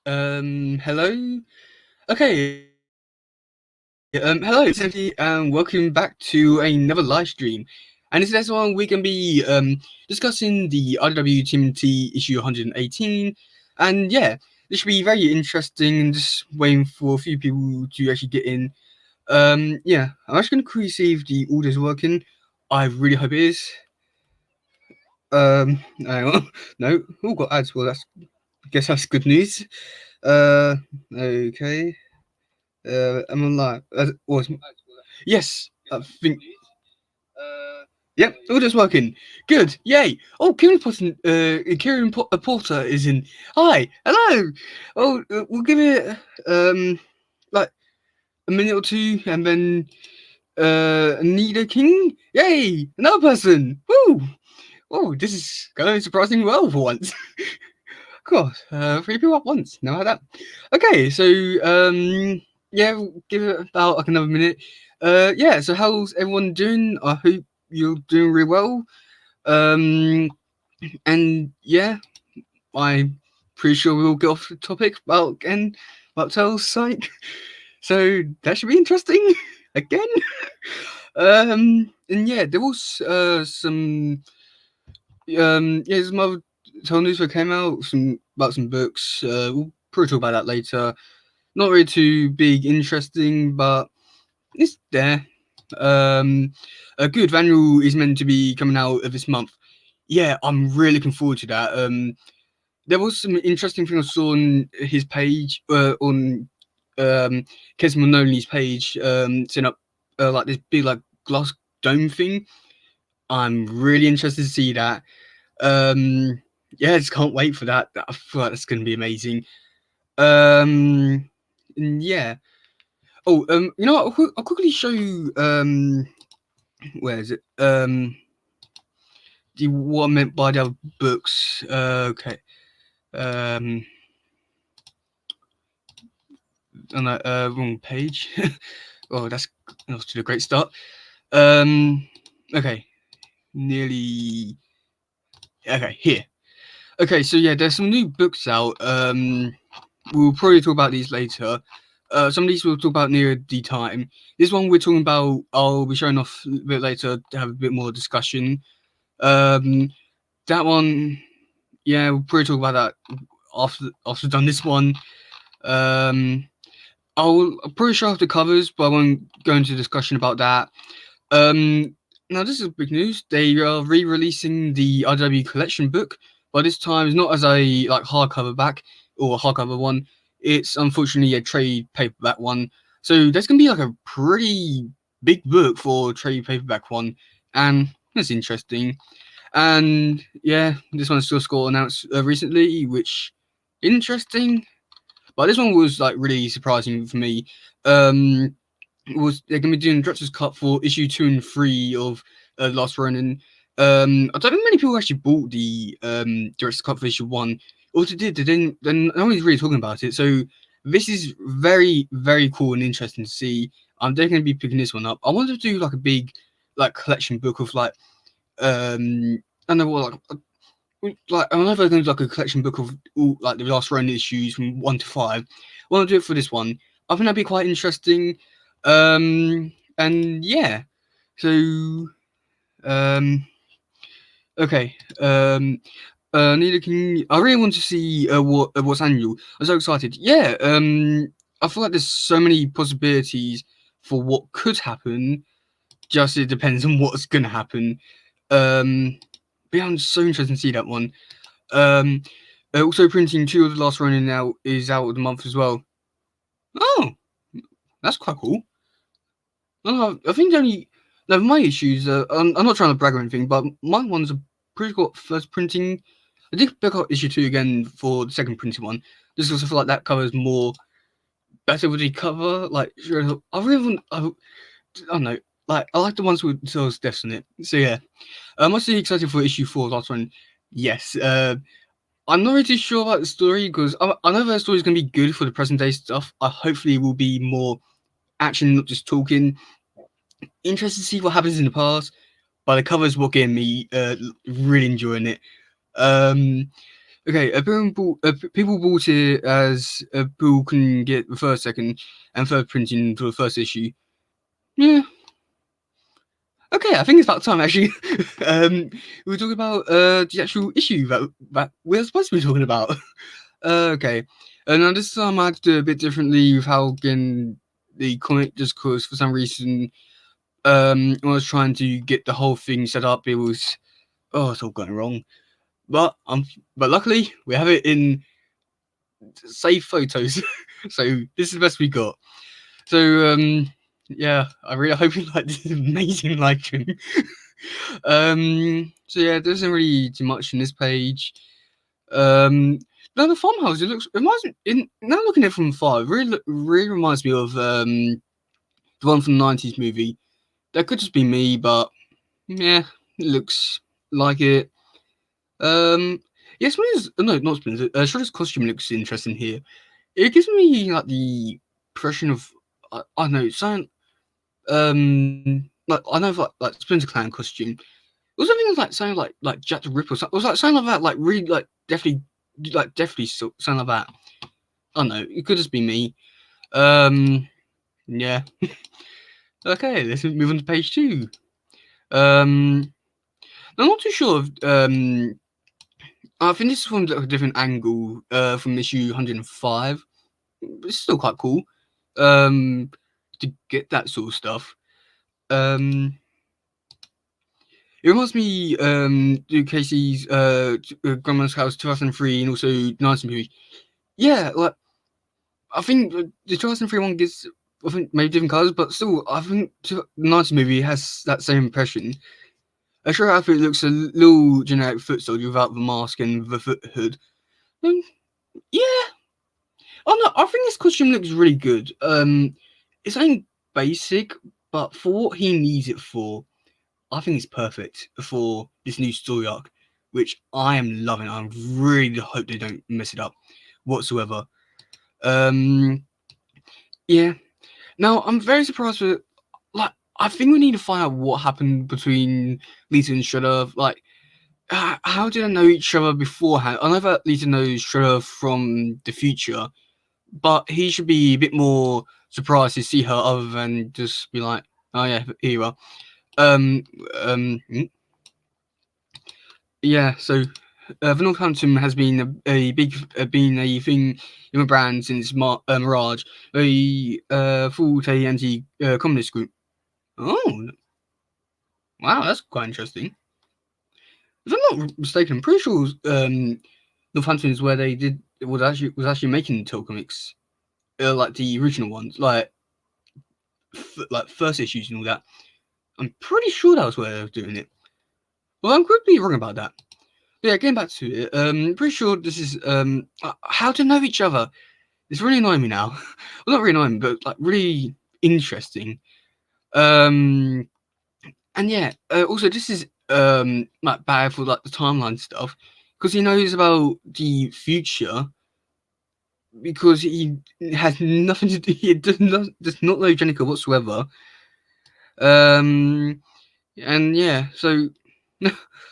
Hello? Okay, hello, it's Empty, and welcome back to another live stream. And this next one, we can be discussing the RW tmnt issue 118. And yeah, this should be very interesting, and just waiting for a few people to actually get in. Yeah, I'm actually going to quickly see if the order's working. I really hope it is. Hang on. No, oh, got ads. Well, I guess that's good news. Okay. I'm on live. Yes, I think. Yep, all just working. Good, yay! Oh, Porter is in. Hi, hello. Oh, we'll give it like a minute or two, and then Anita King. Yay, another person. Woo! Oh, this is going surprisingly well for once. God, 3 people at once. Now how that. Okay, so yeah, we'll give it about like another minute. Yeah. So how's everyone doing? I hope you're doing really well. Um, and yeah, I'm pretty sure we'll get off the topic about Tell's site. So that should be interesting again. And yeah, there was some other Tell news that came out about some books. We'll probably talk about that later. Not really too big, interesting, but it's there. A good Vanral is meant to be coming out this month. Yeah, I'm really looking forward to that. There was some interesting thing I saw on his page, on Kes Maloney's page, setting up like this big like glass dome thing. I'm really interested to see that. Yeah, I just can't wait for that. I feel like that's going to be amazing. Yeah. Oh, you know what? I'll quickly show you. Where is it? What I meant by the other books. Okay. On that wrong page. Oh, that's off to a great start. Okay. Nearly. Okay, here. Okay, so yeah, there's some new books out. We'll probably talk about these later. Some of these we'll talk about near the time. This one we're talking about, I'll be showing off a bit later to have a bit more discussion. That one, yeah, we'll probably talk about that after done this one. I'll probably show off the covers, but I won't go into discussion about that. Now this is big news. They are re-releasing the RW collection book, but this time it's not as a like hardcover back or a hardcover one. It's unfortunately a trade paperback one. So there's gonna be like a pretty big book for trade paperback one, and that's interesting. And yeah, this one's just got announced recently, which interesting. But this one was like really surprising for me. Was they're going to be doing director's cut for issue 2 and 3 of Last Ronin. I don't think many people actually bought the director's cut for issue 1. Or they did, they didn't. Then no one's really talking about it. So this is very, very cool and interesting to see. I'm definitely going to be picking this one up. I wanted to do like a big like collection book of like I don't know what like I don't know if I'm going to do like a collection book of all like the Last Ronin issues from 1 to 5. I want to do it for this one. I think that'd be quite interesting. And yeah, so okay. Neither can I really want to see what's annual. I'm so excited. Yeah. I feel like there's so many possibilities for what could happen. Just it depends on what's gonna happen. But yeah, I'm so interested to see that one. Also printing 2 of the Last Ronin now is out of the month as well. Oh, that's quite cool. I think the only my issues. I'm not trying to brag or anything, but my ones are pretty good first printing. I did pick up issue 2 again for the second printing one, just because I feel like that covers more better with the cover. Like, I really want. I don't know. Like, I like the ones with Zill's deaths in it. So yeah, I'm actually excited for issue 4. Last one. Yes. I'm not really sure about the story because I know the story is going to be good for the present day stuff. I hopefully it will be more action, not just talking. Interested to see what happens in the past, but the covers will get me really enjoying it. Um, Okay, people bought it as people can get the first, second, and third printing for the first issue. Yeah. Okay, I think it's about time actually. We're talking about the actual issue that we're supposed to be talking about. Okay, now this time I had to do it a bit differently with how again the comic, just because for some reason when I was trying to get the whole thing set up, it was it's all going wrong. But but luckily we have it in save photos, so this is the best we got. So yeah, I really hope you like this amazing live stream. So yeah, there isn't really too much in this page. Um, now the farmhouse, it reminds me. Now looking at it from far, it really reminds me of the one from the '90s movie. That could just be me, but yeah, it looks like it. Um, yeah, Splinter's, no, not Splinter. Shredder's costume looks interesting here. It gives me like the impression of I don't know, something like I know like Splinter Clan costume. It was something like something like Jack the Ripper. It was like something like that, like really definitely something like that. I don't know. It could just be me. Yeah. Okay, let's move on to page 2. I'm not too sure of I think this is from like a different angle from issue 105. It's still quite cool um to get that sort of stuff. Um It reminds me of Casey's Grandma's House 2003 and also 19 movie. Yeah, like I think the 2003 one gets I think maybe different colours, but still I think the 19 movie has that same impression. A sure outfit looks a little generic foot soldier without the mask and the foot hood. Um, yeah, oh no, I think this costume looks really good. It's ain't basic, but for what he needs it for, I think it's perfect for this new story arc, which I am loving. I really hope they don't mess it up whatsoever. Um, yeah. Now I'm very surprised with like I think we need to find out what happened between Lisa and Shredder. Like, how did they know each other beforehand? I know that Lisa knows Shredder from the future, but he should be a bit more surprised to see her other than just be like, "Oh yeah, here you are." Um, yeah. So the Northampton has been a big been a thing in the brand since Mirage, a full anti communist group. Oh, wow, that's quite interesting. If I'm not mistaken, I'm pretty sure Northampton is where they did was actually making Toy comics, like the original ones, like first issues and all that. I'm pretty sure that was where they were doing it. Well, I'm could be wrong about that. But yeah, getting back to it, pretty sure this is how to know each other. It's really annoying me now. Well, not really annoying, but like really interesting. Um, and yeah, also this is like bad for like the timeline stuff because he knows about the future because he has nothing to do. He does not know Jenica whatsoever. Um, and yeah, so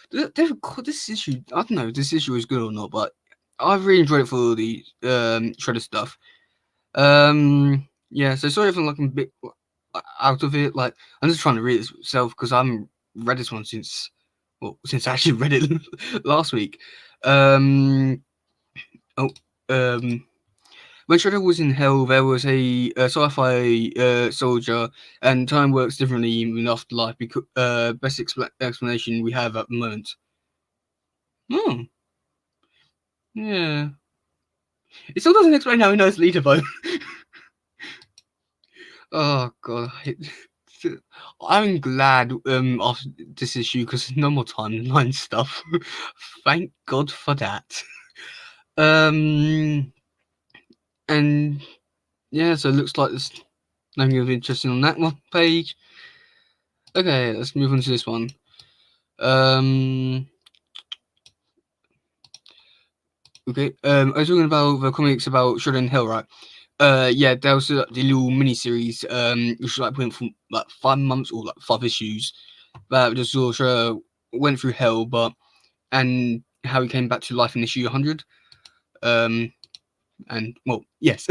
this issue, I don't know if this issue is good or not, but I really enjoyed it for the Shredder stuff. Yeah, so sorry if I'm like a bit out of it. Like I'm just trying to read it myself because I haven't read this one since I actually read it last week. Um, oh, when Shredder was in hell, there was a sci-fi soldier, and time works differently in afterlife. Because best explanation we have at the moment. Oh, yeah. It still doesn't explain how he knows Lita though. Oh god, I'm glad after this issue because no more timeline stuff. Thank God for that. Um, and yeah, so it looks like there's nothing of interesting on that one page. Okay, let's move on to this one. Okay. I was talking about the comics about Shredder and Hell, right? Yeah, there was the little mini series, which like went from like 5 months or like 5 issues that just sort of went through hell, and how he came back to life in issue 100. And well, yes,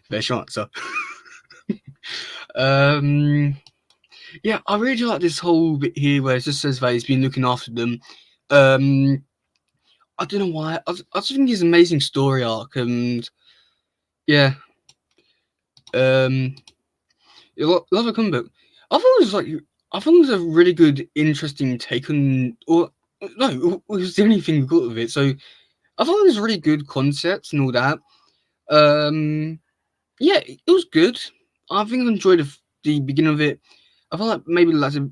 very short answer. Yeah, I really do like this whole bit here where it just says that he's been looking after them. I don't know why. I just think it's an amazing story arc, and yeah, love a comic book. I thought it was like I thought it was a really good, interesting take on, or no, it was the only thing good of it. So I thought it was really good concepts and all that. Yeah, it was good. I think I enjoyed the beginning of it. I felt like maybe the latter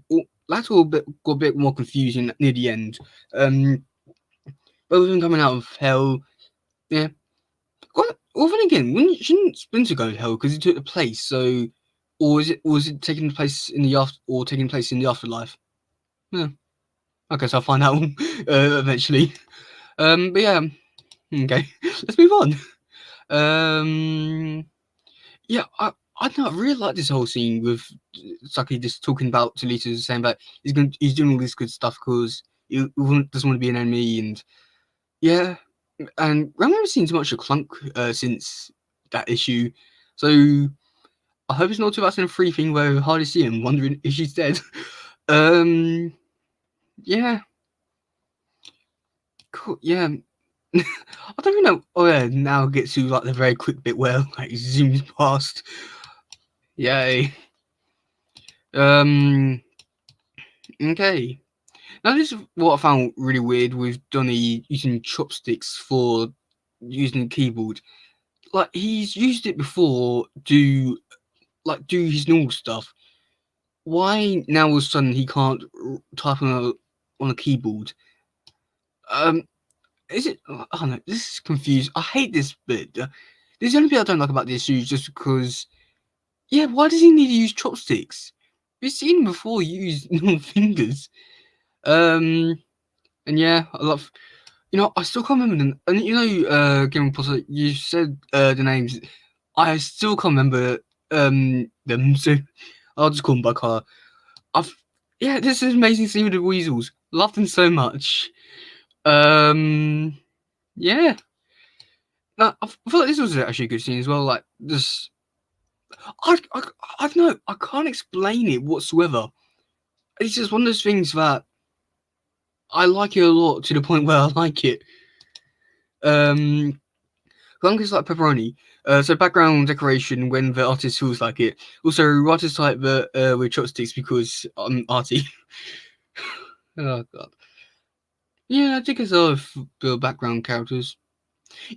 got a bit more confusing near the end. Both of them coming out of hell. Yeah. Well, then again, shouldn't Splinter go to hell because he took the place? So, or was it taking place in the taking place in the afterlife? Yeah. Okay, so I'll find out eventually. But yeah. Okay, let's move on. Yeah, I don't know, I really like this whole scene with Saki just talking about Talita, saying that he's doing all this good stuff because he doesn't want to be an enemy, and yeah, and I haven't seen too much of Clunk since that issue, so I hope it's not 2003 thing where we hardly see him, wondering if she's dead. Yeah, cool, yeah. I don't even know. Oh yeah, now get to like the very quick bit where like zooms past. Yay. Okay. Now this is what I found really weird with Donny using chopsticks for using the keyboard. Like he's used it before to do his normal stuff. Why now all of a sudden he can't type on a keyboard? Um, is it? I don't know. This is confused. I hate this bit. This is the only bit I don't like about this issue, just because. Yeah, why does he need to use chopsticks? We've seen him before use normal fingers. And yeah, I love. I still can't remember them. And Game of Potter, you said the names. I still can't remember them, so I'll just call them by colour. Yeah, this is amazing scene with the weasels. Love them so much. Yeah. No, I feel like this was actually a good scene as well. Like this, I don't know. I can't explain it whatsoever. It's just one of those things that I like it a lot to the point where I like it. Clunk is like pepperoni. So background decoration when the artist feels like it. Also, writers type the with chopsticks because I'm arty. Oh god. Yeah, I think it's the background characters.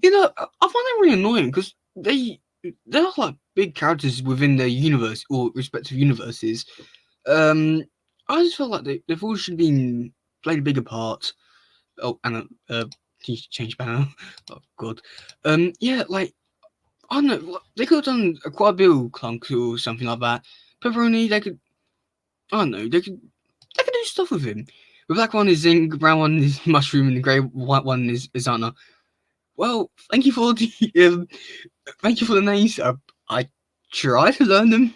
I find them really annoying because they're like big characters within their universe or respective universes. I just felt like they've all should been played a bigger part. Oh, and change banner. Oh god. Yeah, like I don't know. They could have done a quad bill clunk or something like that. Pepperoni, they could. I don't know. They could do stuff with him. The black one is Zing, the brown one is Mushroom, and the grey white one is Anna. Well, thank you for the names. I try to learn them.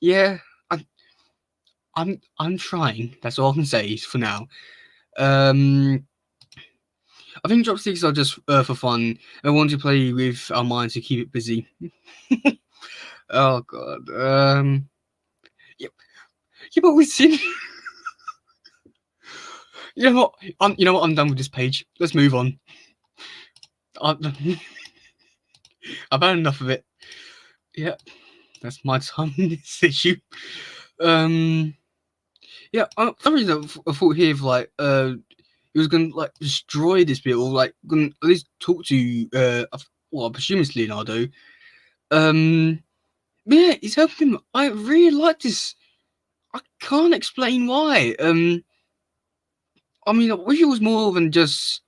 Yeah, I'm trying. That's all I can say for now. I think chopsticks are just for fun. I want to play with our minds to keep it busy. Oh god. Yeah, yeah, but we've seen. You know what? I'm done with this page. Let's move on. I've had enough of it. Yeah, that's my time in this issue. Yeah, for some reason I thought here of like he was gonna like destroy this bit or like gonna at least talk to I presume it's Leonardo. Yeah, he's helping him. I really like this. I can't explain why. I mean, I wish it was more than just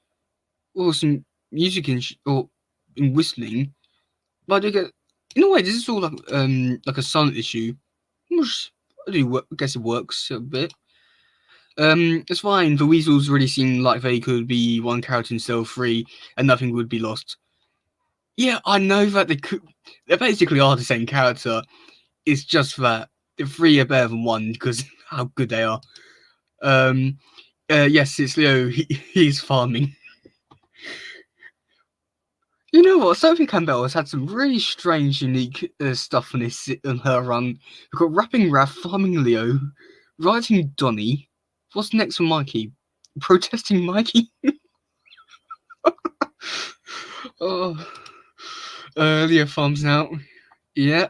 some music or in whistling. But in a way, this is all like a silent issue, which I guess it works a bit. It's fine. The weasels really seem like they could be one character instead free, and nothing would be lost. Yeah, I know that they basically are the same character. It's just that the three are better than one because how good they are. Yes, it's Leo. He's farming. You know what? Sophie Campbell has had some really strange, unique stuff on her run. We've got rapping Raph, farming Leo, writing Donny. What's next for Mikey? Protesting Mikey? Oh, Leo farms now. Yeah.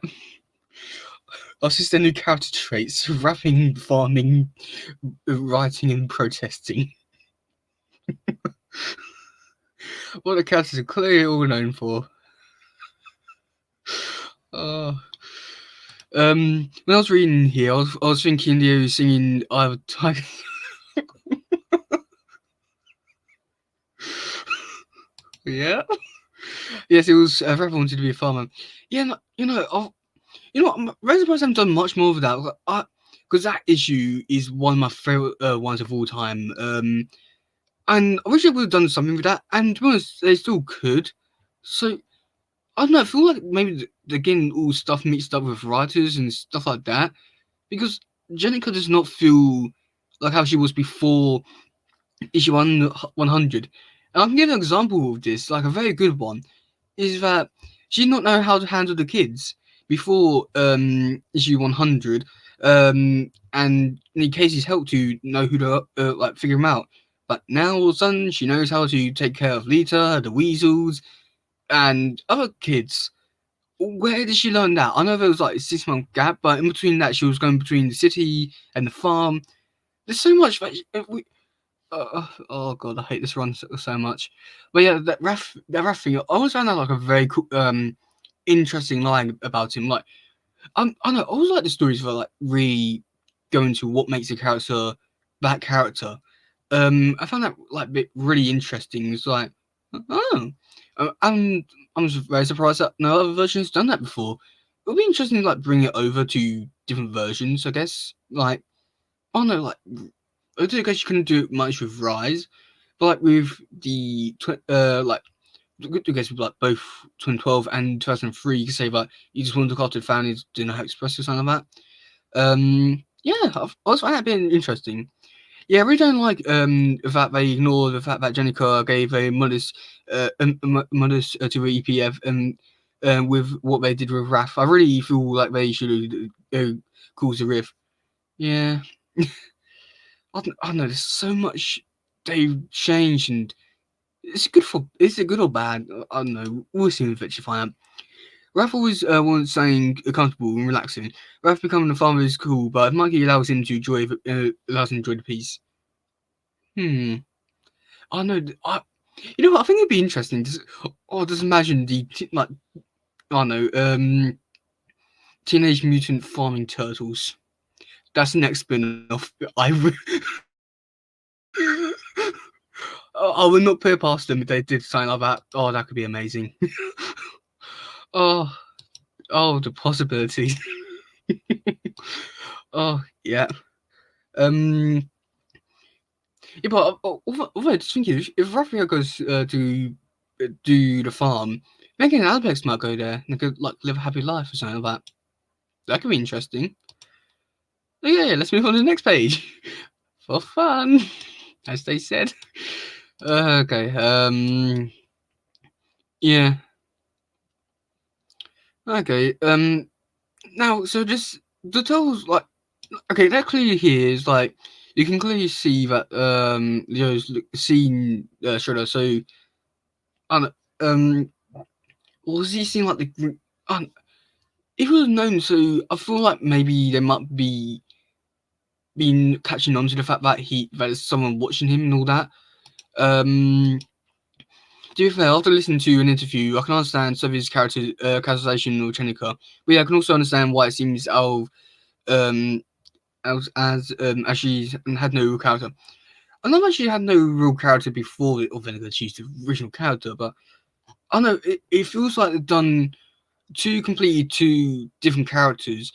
That's just their new character traits: rapping, farming, writing, and protesting. What the characters are clearly all known for. Uh, when I was reading here, I was thinking Leo was singing "I Have a Tiger." Yeah. Yes, it was. Rapper wanted to be a farmer. Yeah, no, I'm very surprised I haven't done much more of that. Because that issue is one of my favorite ones of all time. And I wish I would have done something with that. And to be honest, they still could. So I don't know. I feel like maybe they're getting all stuff mixed up with writers and stuff like that. Because Jenica does not feel like how she was before issue 100. And I can give an example of this, like a very good one, is that she did not know how to handle the kids before issue 100, and need Casey's help to know who to like figure them out. But now all of a sudden she knows how to take care of Lita, the Weasels, and other kids. Where did she learn that? I know there was like a 6 month gap, but in between that she was going between the city and the farm. There's so much that oh god, I hate this run so much. But yeah, that ref thing, I always found that like a very cool, interesting line about him. Like, I know, I always like the stories where like really go into what makes a character that character. I found that like bit really interesting. It's like, oh, and I'm just very surprised that no other version has done that before. It would be interesting to like bring it over to different versions, I guess. Like, I don't know, like I don't guess you couldn't do much with Rise, but like with the like I guess with like both 2012 and 2003, you could say like you just want to look after the families, didn't know how to express or something like that. Yeah, I also find that being interesting. Yeah, I really don't like the fact they ignore the fact that Jenica gave a modest modest to the EPF and with what they did with Raph. I really feel like they should have caused a riff. Yeah. I don't know. There's so much they've changed, and is it good or bad? I don't know. We'll see if you find out. Raph was once saying comfortable and relaxing. Raph becoming a farmer is cool, but if Mikey allows him to enjoy the peace. Hmm. I know. You know what? I think it'd be interesting. Just imagine like I don't know. Teenage Mutant Farming Turtles. That's the next spin-off. I would not put it past them if they did something like that. Oh, that could be amazing. Oh, the possibilities. Oh, yeah. Um, yeah, but although I just thinking, if Raphael goes to do the farm, Megan and Alex might go there and they could like live a happy life or something like that. That could be interesting. Oh, yeah, let's move on to the next page. For fun, as they said. Okay. Yeah. Okay. Now, so just the tells like okay, that clearly here is like you can clearly see that Leo's seen Shredder. So, um, um, was he seen like the? It was known. So I feel like maybe they might be been catching on to the fact that there's someone watching him and all that. Um, to be fair, after listening to an interview, I can understand Sophie's characterization of Chenika, but yeah, I can also understand why it seems out of as she had no real character. I know that she had no real character before Vinegar she's the original character, but I don't know it feels like they've done completely two different characters.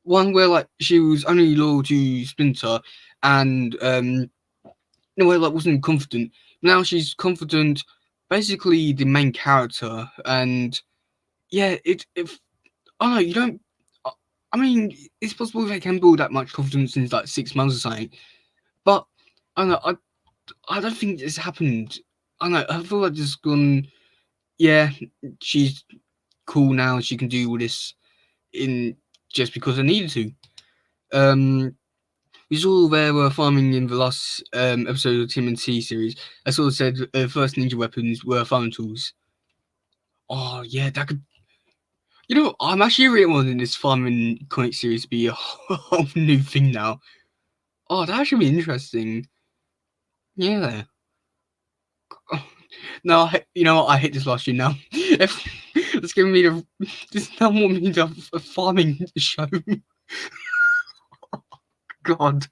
One where like she was only loyal to Splinter, and in a way like wasn't confident. Now she's confident, basically the main character, and yeah, if I don't know you don't. I mean, it's possible they can build that much confidence in like 6 months or something. But I don't know. I don't think this happened. I don't know. I feel like just gone. Yeah, she's cool now. She can do all this in just because I needed to. We saw they were farming in the last episode of TMNT series. I sort of said first ninja weapons were farming tools. Oh yeah, that could. You know, I'm actually really wanting this farming comic series to be a whole new thing now. Oh, that should be interesting. Yeah. Oh, no, you know what? I hate this last year now. If, it's giving me the. This now want me to have a farming show. God.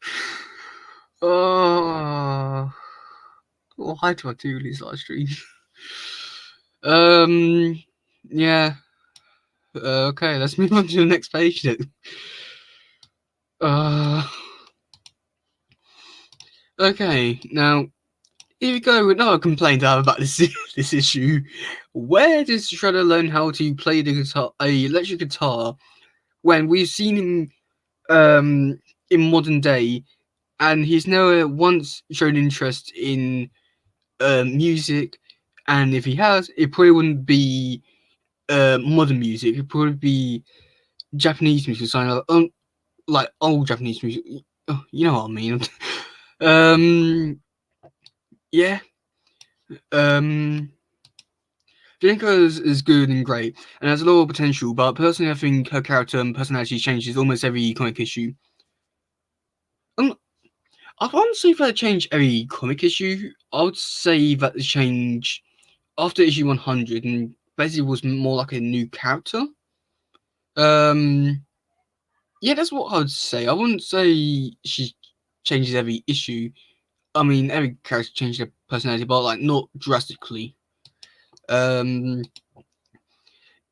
Oh. Why do I do these live streams? Yeah. Okay, let's move on to the next page then. Okay, now here we go with another complaint I have about this this issue. Where does Shredder learn how to play the guitar, a electric guitar, when we've seen him in modern day, and he's never once shown interest in music, and if he has, it probably wouldn't be modern music. It'd probably be Japanese music, something like old Japanese music. Oh, you know what I mean. Yeah. Jenko is good and great, and has a lot of potential, but personally I think her character and personality changes almost every comic issue. I wouldn't say that change every comic issue. I would say that the change after issue 100 and basically was more like a new character. Yeah, that's what I would say. I wouldn't say she changes every issue. I mean, every character changes their personality, but like not drastically. Yeah,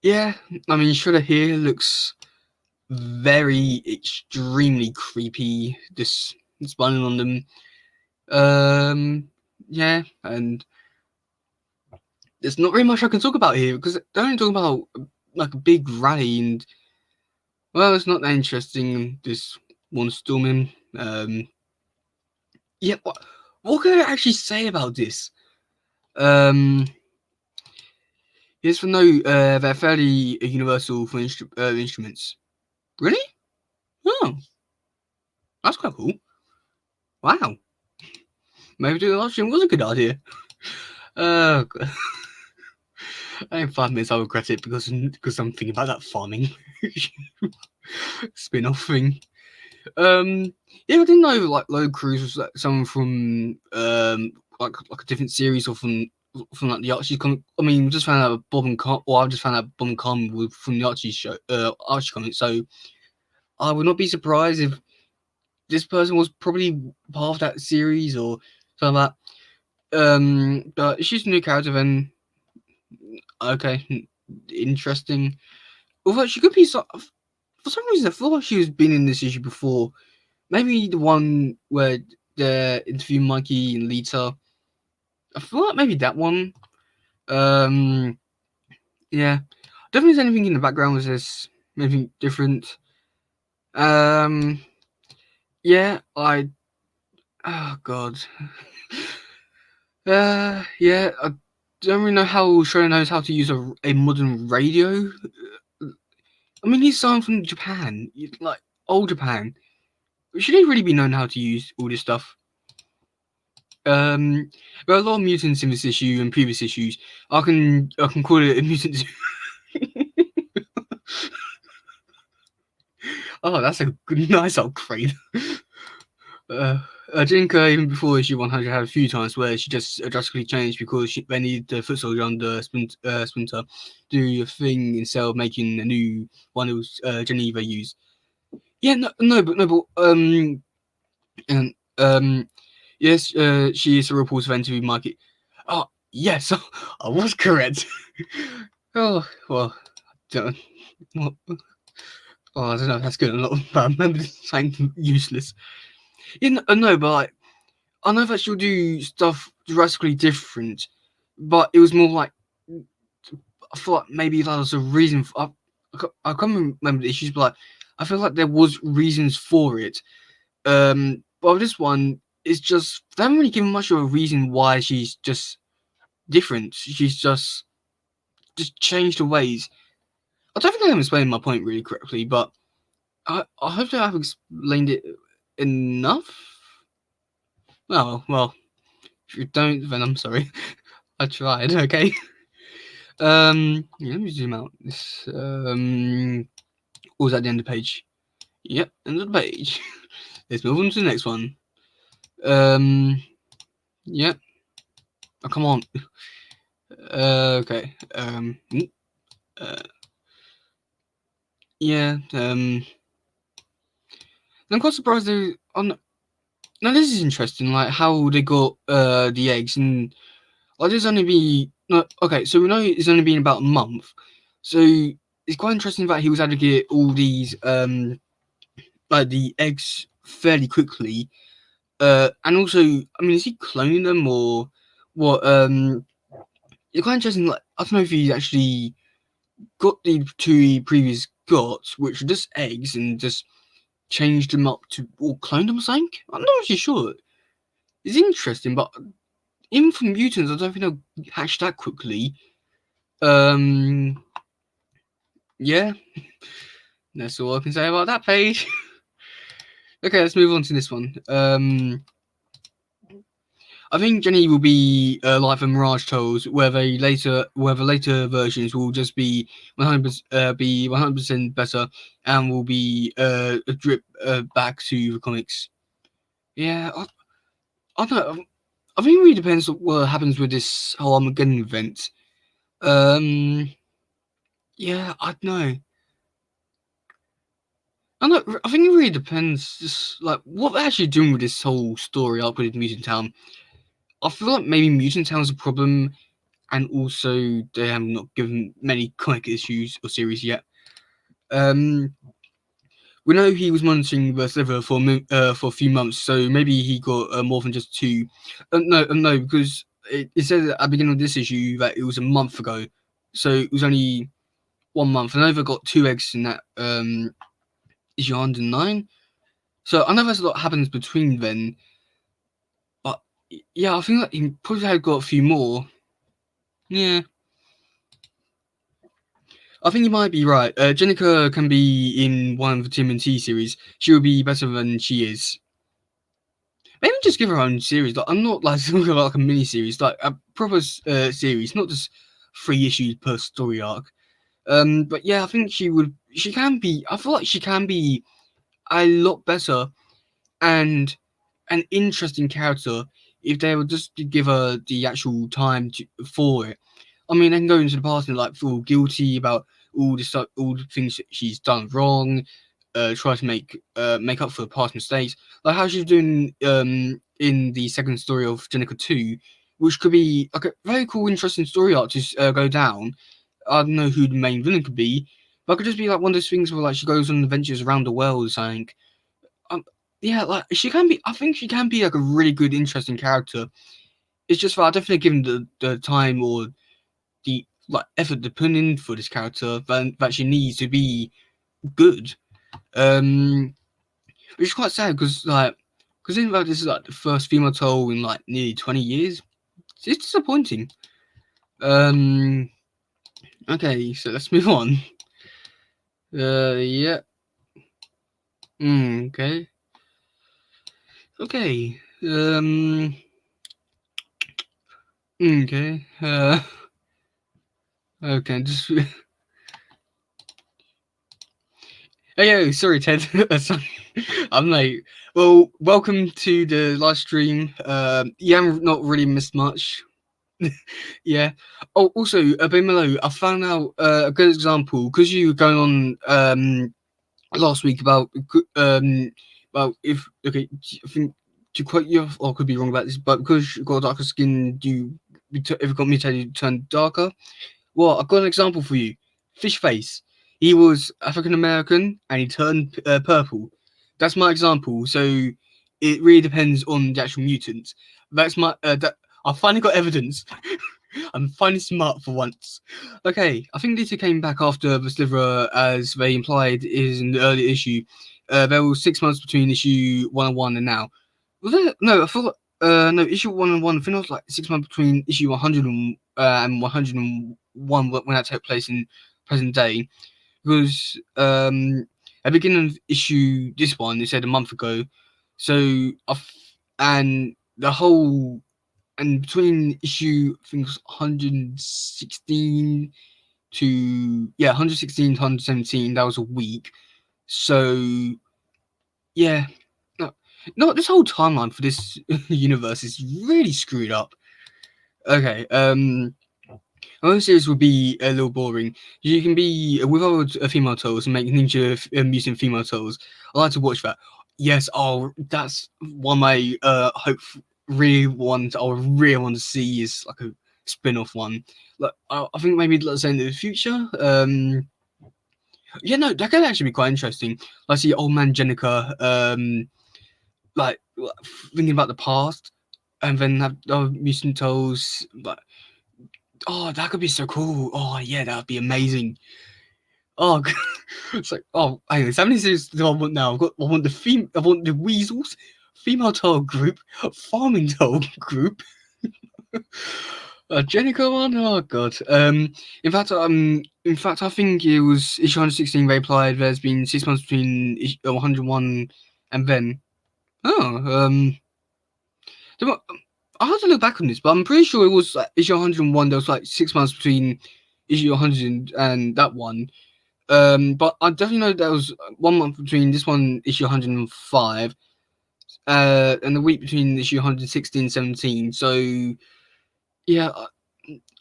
I mean, Shredder here looks very extremely creepy. Just spawning on them. Yeah, and there's not very much I can talk about here because they're only talking about like a big rally, and well, it's not that interesting. This one storming. Yeah, what can I actually say about this? Here's for no, they're fairly universal for instruments. Really? Oh, that's quite cool. Wow. Maybe doing a live stream was a good idea. I think 5 minutes I'll regret it because I'm thinking about that farming spin-off thing. Yeah, I didn't know like Load Cruise was like someone from like a different series or from like the Archie comic. I mean, we just found out Bob and Con, or I just found out Bob and Con were from the Archie show, Archie comic. So I would not be surprised if this person was probably part of that series or something like that. But if she's a new character, then okay, interesting. Although she could be for some reason, I feel like she was been in this issue before. Maybe the one where they interview Mikey and Lita. I feel like maybe that one. Yeah. Definitely there's anything in the background was this maybe different. Yeah, oh god. Yeah, I don't really know how Shredder knows how to use a modern radio. I mean, he's someone from Japan, like old Japan. Should he really be known how to use all this stuff? There are a lot of mutants in this issue and previous issues. I can call it a mutant. Oh, that's a good, nice upgrade. Jinka, even before issue 100, had a few times where she just drastically changed because they needed the foot soldier under Splinter do a thing instead of making a new one that was Geneva used. Yeah, but and yes, she is a reporter of NTV Market. Oh, yes, I was correct. Oh, well, don't, well, oh, I don't know if that's good or not, but I remember saying useless. Yeah, no, but like, I know that she'll do stuff drastically different, but it was more like, I feel like maybe that was a reason for, I can't remember the issues, but like, I feel like there was reasons for it. But this one, it's just they haven't really given much of a reason why she's just different. She's just changed her ways. I don't think I'm explaining my point really correctly, but I hope that I've explained it enough. Well, if you don't, then I'm sorry. I tried. Okay. Yeah, let me zoom out. This what was at the end of the page? Yep, end of the page. Let's move on to the next one. Yep. Oh, come on. Okay. Yeah. I'm quite surprised they on. Now this is interesting. Like how they got the eggs, and like there's only be no. Okay, so we know it's only been about a month, so it's quite interesting that he was able to get all these like the eggs fairly quickly. And also, I mean, is he cloning them or what? It's quite interesting. Like I don't know if he actually got the two he previous got, which are just eggs, and just changed them up to or cloned them or something. I'm not actually sure. It's interesting, but even for mutants, I don't think they'll hatch that quickly. Yeah, that's all I can say about that page. Okay, let's move on to this one. I think Jenny will be like the Mirage Tolls, where the later versions will just be 100% better and will be a drip back to the comics. Yeah, I don't know. I think it really depends on what happens with this whole Armageddon event. Yeah, I don't know. I think it really depends, just like what they're actually doing with this whole story arc with Mutant Town. I feel like maybe Mutant Town's a problem, and also they have not given many comic issues or series yet. We know he was monitoring the Sliver for a few months, so maybe he got more than just two. No, because it says at the beginning of this issue that it was a month ago, so it was only 1 month. And Nova got two eggs in that issue 109. So I know there's a lot happens between then, but yeah, I think that he probably had got a few more. Yeah. I think you might be right. Jenica can be in one of the tmnt series. She will be better than she is. Maybe just give her own series. Like I'm not like talking about like a mini series, like a proper series, not just 3 issues per story arc. But yeah, I think she would. She can be. I feel like she can be a lot better and an interesting character if they would just give her the actual time for it. I mean, they can go into the past and like feel guilty about all the stuff, all the things that she's done wrong. Try to make up for the past mistakes, like how she's doing in the second story of Jenica 2, which could be like a very cool, interesting story arc to go down. I don't know who the main villain could be, but it could just be like one of those things where like she goes on adventures around the world or something. Yeah, like she can be. I think she can be like a really good, interesting character. It's just that I definitely given the time or the like effort to put in for this character that she needs to be good. Which is quite sad because in fact this is like the first female toll in like nearly 20 years. It's disappointing. Okay, so let's move on. Yeah. Okay. Okay. Okay. Okay. Just. Hey, sorry, Ted. I'm late. Well, welcome to the live stream. Yeah, I'm not really missed much. Yeah. Oh, also, Abimelo, I found out a good example because you were going on last week about if okay, I think to quote you, or I could be wrong about this, but because you got darker skin, if it got mutated, you turn darker. Well, I've got an example for you. Fish Face. He was African American and he turned purple. That's my example. So it really depends on the actual mutant. That's my I finally got evidence. I'm finally smart for once. Okay, I think Lita came back after the Sliverer, as they implied is in the early issue. There was 6 months between issue 101 and now. Was it? No, I thought. No, issue 101. I think it was like 6 months between issue 100 and 101 when that took place in present day. Because at the beginning of issue this one, they said a month ago. So and the whole and between issue I think it was 116 to 116 to 117, that was a week. So yeah, no, no, this whole timeline for this universe is really screwed up. Okay, another series would be a little boring. You can be without a female turtles and make ninja mutant female turtles. I like to watch that. Yes, oh, that's one of my really want to see is like a spin-off one. Like I think maybe let's say in the future. Yeah, no, that could actually be quite interesting. I see old man Jenica, like thinking about the past, and then have mutant turtles. Like, oh, that could be so cool. Oh yeah, that would be amazing. Oh, it's like, oh, hang on, how many series do I want now? I want the weasels, female turtle group, farming turtle group, Jenica one. Oh god. In fact, I think it was issue 116 they applied. There's been 6 months between 101 and then. Oh, I have to look back on this, but I'm pretty sure it was like issue 101. There was like 6 months between issue 100 and that one. But I definitely know there was 1 month between this one, issue 105, and the week between issue 116 and 17. So, yeah,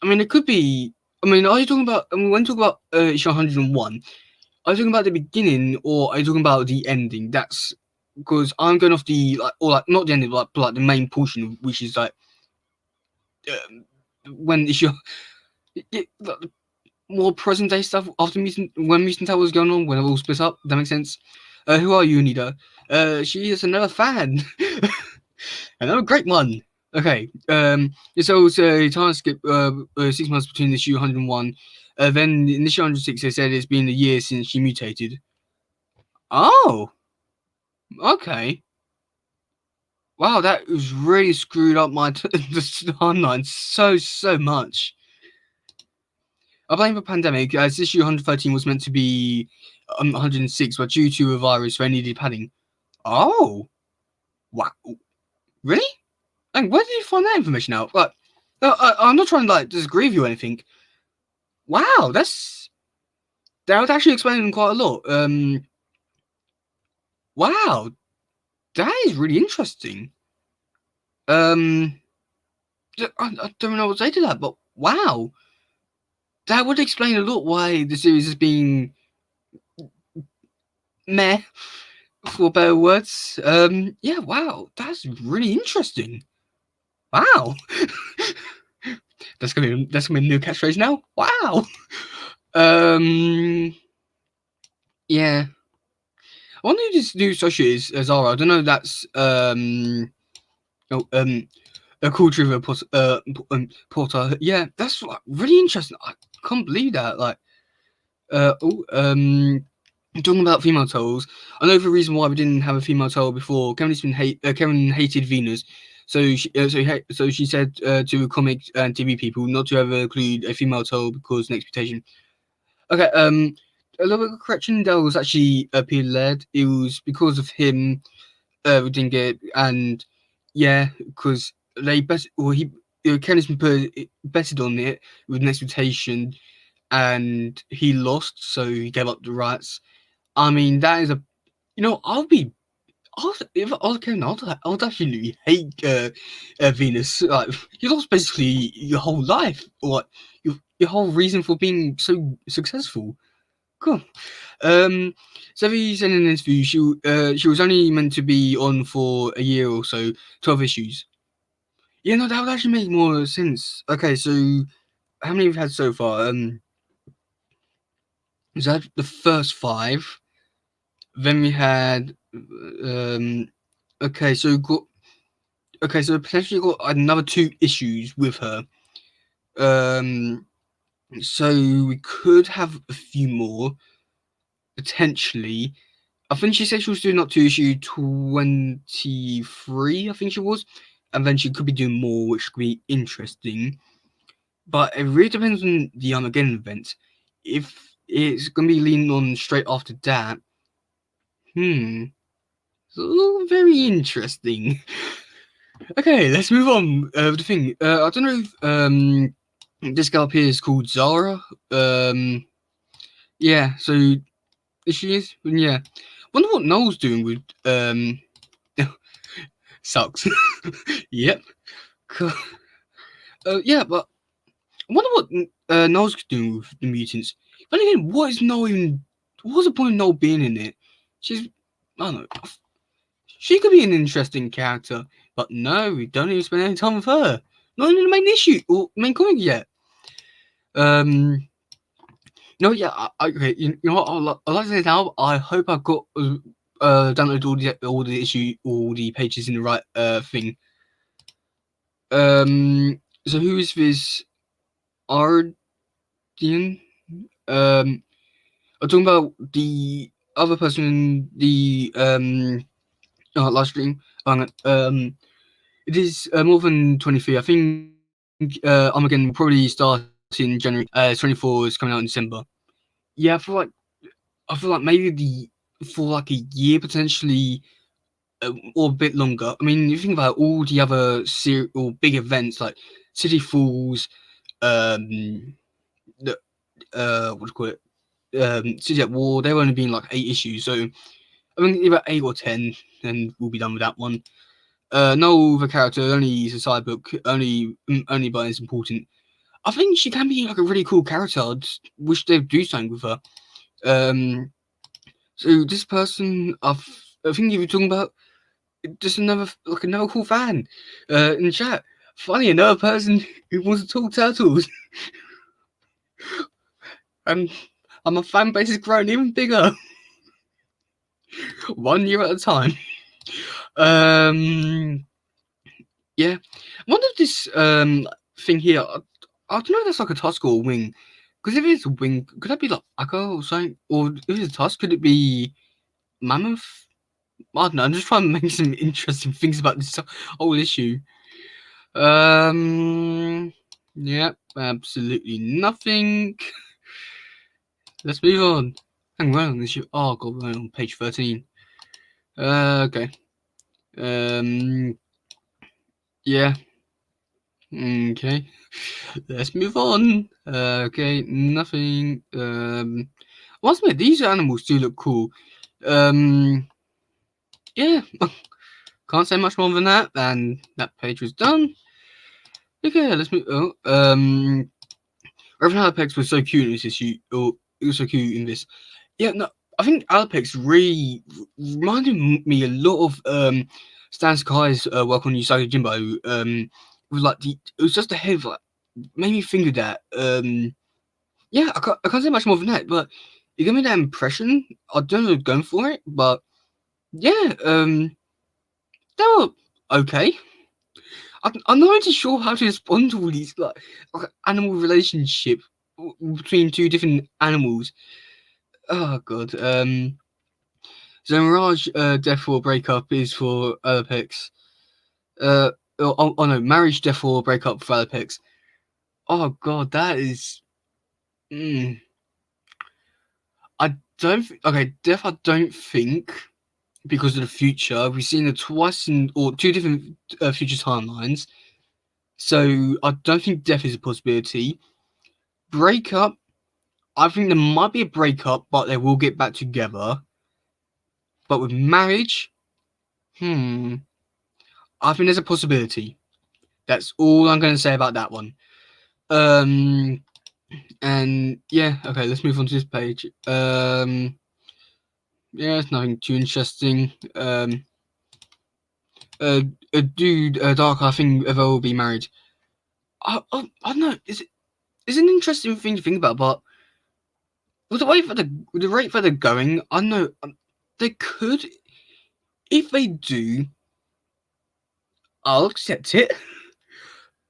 I mean, it could be. I mean, are you talking about, when you talk about issue 101, are you talking about the beginning or are you talking about the ending? That's because I'm going off the, like, or like, not the ending, but like the main portion, which is like, when issue. Like, more present day stuff after when Mutant Tower was going on, when it all split up. That makes sense. Who are you, Nita? She is another fan. Another great one. Okay. It's also time skip 6 months between issue 101. Then in issue 106, they said it's been a year since she mutated. Oh. Okay. Wow, that was really screwed up my the timeline so much. I blame the pandemic, as issue 113 was meant to be 106, but due to a virus, they needed padding. Oh, wow, really? And where did you find that information out? Like, I'm not trying to like disagree with you or anything. Wow, that would actually explain quite a lot. Wow, that is really interesting. I don't know what to say to that, but wow, that would explain a lot why the series is being meh, for better words. Yeah, wow, that's really interesting. Wow, that's gonna be a new catchphrase now. Wow. Yeah. I wonder who this new associate is, Zara. I don't know. That's a cool trivia Porter. Yeah, that's like really interesting. I can't believe that. Like, talking about female turtles, I know the reason why we didn't have a female turtle before. Kevin hated Venus, so she said to comic and TV people not to ever include a female turtle because an expectation. Okay, a little bit of correction. That was actually Peter Laird. It was because of him we didn't get, and yeah, because they Kevin betted on it with an expectation, and he lost, so he gave up the rights. I mean, that is if I was Kevin, I would actually hate Venus. Like, you lost basically your whole life, or like, your whole reason for being so successful. Cool. So he said in an interview she was only meant to be on for a year or so, 12 issues. Yeah, no, that would actually make more sense. Okay, so how many have we had so far? Is that the first 5? Then we had okay, so potentially got another 2 issues with her. So we could have a few more potentially. I think she said she was doing up to issue 23, I think she was, and then she could be doing more, which could be interesting. But it really depends on the Armageddon event. If it's going to be leaning on straight after that, it's all very interesting. Okay, let's move on. The thing, I don't know if this girl up here is called Zara. Yeah, so she is. Yeah, wonder what Noel's doing with sucks. Yep. Yeah, but I wonder what Noel's doing with the mutants. But again, what is Noel even? What's the point of Noel being in it? She's, I don't know. She could be an interesting character, but no, we don't even spend any time with her. Not even the main issue or main comic yet. No, yeah, okay. You know what? I'd like to say now. I hope I've got downloaded all the pages in the right thing. So who is this Ardian? I'm talking about the other person in the live stream. It is more than 23. I think Armageddon will probably start in January. 24 is coming out in December. Yeah, I feel like maybe for like a year potentially, or a bit longer. I mean, you think about all the other or big events like City Falls, the what do you call it? City at War. They've only been like 8 issues, so I think about 8 or 10, and we'll be done with that one. No other character, only is a side book, only but it's important. I think she can be like a really cool character. I just wish they'd do something with her. So this person, I think you were talking about, just another cool fan in chat. Funny, another person who wants to talk turtles, and my fan base is growing even bigger, 1 year at a time. Yeah, I wonder if this thing here. I don't know if that's like a tusk or a wing. Because if it's a wing, could that be like Akka or something? Or if it's a tusk, could it be mammoth? I don't know. I'm just trying to make some interesting things about this whole issue. Yeah, absolutely nothing. Let's move on. Hang on, issue. Oh god, we're on page 13. Okay. Yeah. Okay. Let's move on. Okay, nothing. Once again, these animals do look cool. Yeah. Can't say much more than that. And that page was done. Okay, let's move. Reverend Alepex was so cute in this issue. Or it was so cute in this. Yeah, no, I think Alepex really reminded me a lot of Stan Sakai's work on Usagi Jimbo. With like it was just a head of like made me think of that. Yeah, I can't say much more than that, but it gave me that impression. I don't know going for it, but yeah, they were okay. I'm not really sure how to respond to all these like animal relationship between two different animals. Oh god. So Mirage death or breakup is for Alepex. Oh no, marriage death or breakup for Alepex. Oh god, that is. I don't. Okay, death. I don't think because of the future. We've seen it twice or two different future timelines. So I don't think death is a possibility. Breakup. I think there might be a breakup, but they will get back together. But with marriage, I think there's a possibility. That's all I'm going to say about that one. And yeah, okay, let's move on to this page. Yeah, it's nothing too interesting. A dude, Dark, I think ever will be married. I don't know. It's an interesting thing to think about, but with the rate that they're going, I know they could. If they do, I'll accept it.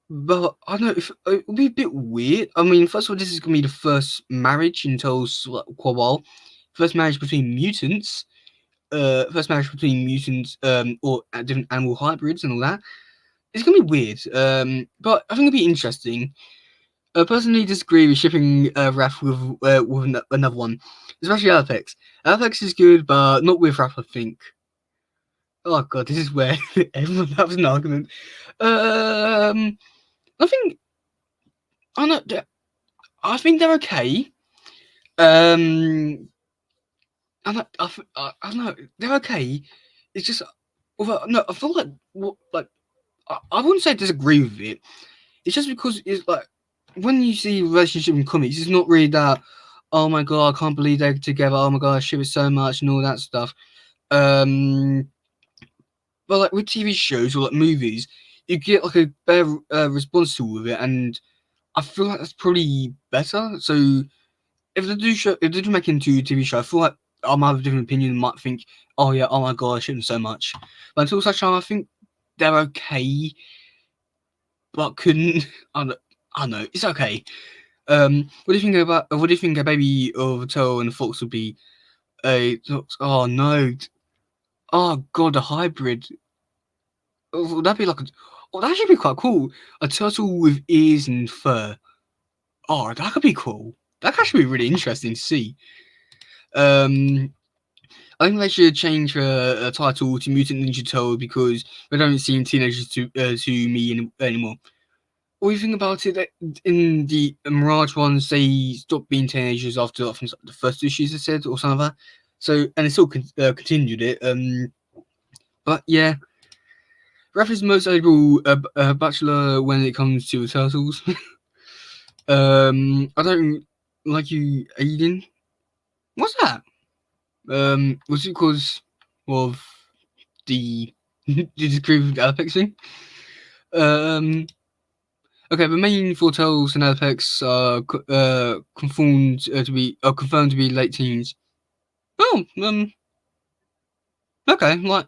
But I don't know if it would be a bit weird. I mean, first of all, this is gonna be the first marriage in quite a while. First marriage between mutants. first marriage between mutants or different animal hybrids and all that. It's gonna be weird, but I think it'll be interesting. I personally disagree with shipping Raph with another one, especially Apex. Apex is good, but not with Raph, I think. Oh god, this is where everyone has an argument. I think I know. I think they're okay. Um, I don't know. They're okay. It's just, although no, I feel like I wouldn't say I disagree with it. It's just because it's like when you see relationship in comics, it's not really that. Oh my god, I can't believe they're together. Oh my god, I ship it so much and all that stuff. Um, but like with TV shows or like movies, you get like a better response to all of it, and I feel like that's probably better. So if they do make it into a TV show, I feel like I might have a different opinion and might think, oh yeah, oh my god, I ship them so much. But until such time, I think they're okay, but couldn't. I don't know. It's okay. What do you think about? What do you think a baby of a turtle and a fox would be? Oh no! Oh god, a hybrid. Oh, would that be like? Oh, that should be quite cool. A turtle with ears and fur. Oh, that could be cool. That could actually be really interesting to see. Um, I think they should change her title to Mutant Ninja Turtle because we don't seem teenagers to me anymore. What do you think about it? That in the Mirage ones, they stopped being teenagers after I think the first issues, I said, or something like that. So, and it still continued it. But yeah, Raph is the most able bachelor when it comes to turtles. I don't like you, Aiden. What's that? Was it because of the disagree with Apex thing? Um, Okay, the main foretells and Apex are confirmed to be late teens. Oh, okay, like,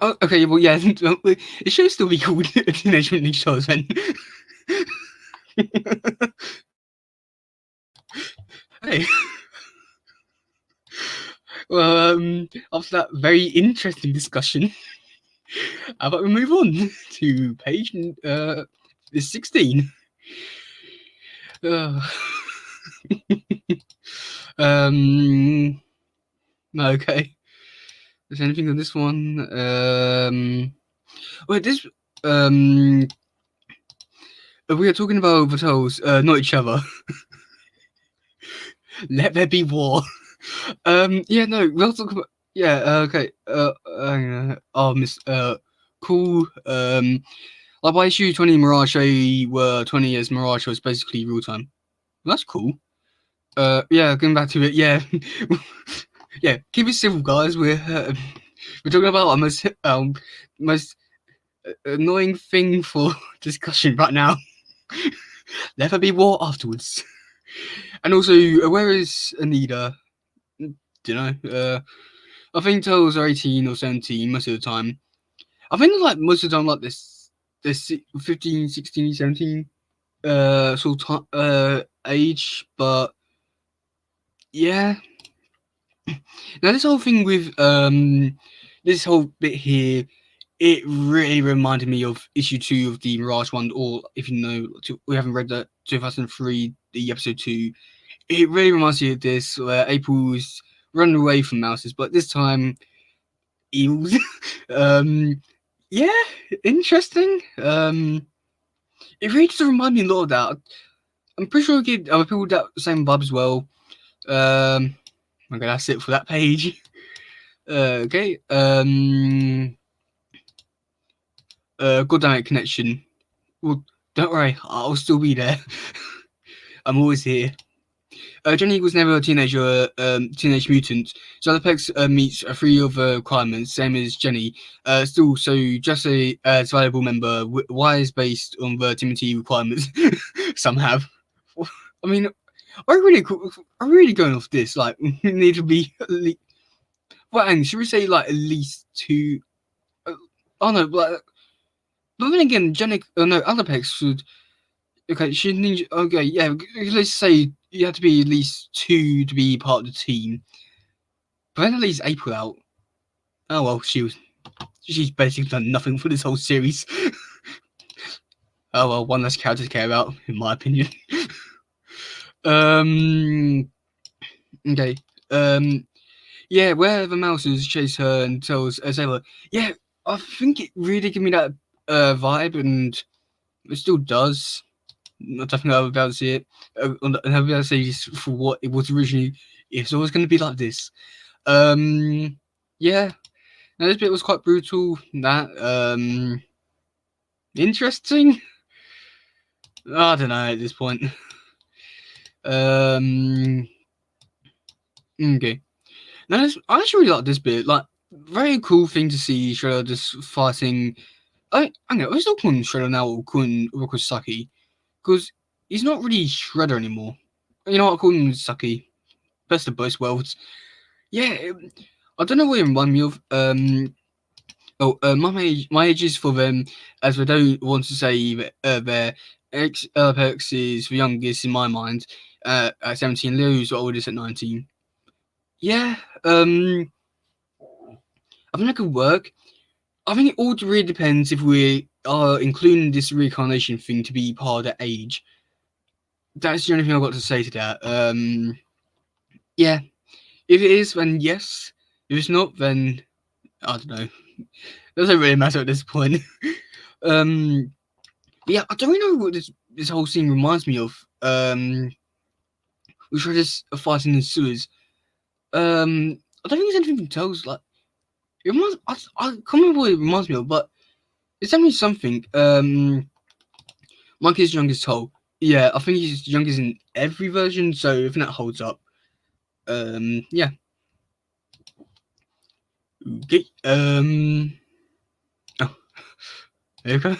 oh, okay, well, yeah, it should still be called Teenage Mutant Ninja Turtles then. Hey, well, after that very interesting discussion, how about we move on to page 16? Uh, okay. Is there anything on this one? Wait, this we are talking about hotels, not each other. Let there be war. Yeah, no, we'll talk about. Yeah, okay. Miss. Cool. Like by issue 20, Mirage were 20 years. Mirage was basically real time. That's cool. Yeah, going back to it. Yeah, yeah. Keep it civil, guys. We're talking about our most annoying thing for discussion right now. Let there be war afterwards. And also, where is Anita? Do you know? I think turtles are 18 or 17 most of the time. I think like most of the time, like this 15, 16, 17 sort of age, but yeah. Now this whole thing with this whole bit here, it really reminded me of issue 2 of the Mirage one, or if you know, we haven't read that 2003, the episode 2. It really reminds me of this, where April's running away from mouses, but this time eels. Yeah, interesting. It really does remind me a lot of that. I'm pretty sure other people that same vibe as well. Okay, that's it for that page. Okay. God damn it, connection. Well, don't worry, I'll still be there. I'm always here. Jenny was never a teenager, teenage mutant. So Apex meets 3 other requirements, same as Jenny. Still, so just a valuable member. Why is based on the tmnt requirements? Some have. I mean, are we really going off this? Like, we need to be at least. Well, and should we say like at least 2? Oh no, but then again, Jenny. No, Apex should. Okay, she ninja. Okay, yeah. Let's say you have to be at least 2 to be part of the team. But then at least April out. Oh well, she's basically done nothing for this whole series. Oh well, one less character to care about, in my opinion. Okay. Yeah, where the mouses chase her and tells Azela, yeah, I think it really gave me that vibe, and it still does. I don't think I'll be able to see it. And I'll be able to say this for what it was originally. It's always going to be like this. Yeah. Now this bit was quite brutal. That interesting. I don't know at this point. Okay. Now I actually really like this bit. Like, very cool thing to see Shredder just fighting. I know. I still call him Shredder now, or call him Saki, because he's not really Shredder anymore. You know what? I call him Saki. Best of both worlds. Yeah. I don't know what it reminds me of. My age is for them, as I don't want to say their Perks is the youngest in my mind. At 17, Leo's the oldest at 19. Yeah, I think that could work. I think it all really depends if we are including this reincarnation thing to be part of that age. That's the only thing I've got to say to that. Yeah, if it is, then yes. If it's not, then I don't know. It doesn't really matter at this point. Yeah, I don't really know what this whole scene reminds me of. Which was just a fight in the sewers. I don't think there's anything from Tales like. It reminds. I can't remember what it reminds me of, but it's definitely something. Monkey's youngest Toll. Yeah, I think he's youngest in every version, so if that holds up. Yeah. Okay. Oh, there we go.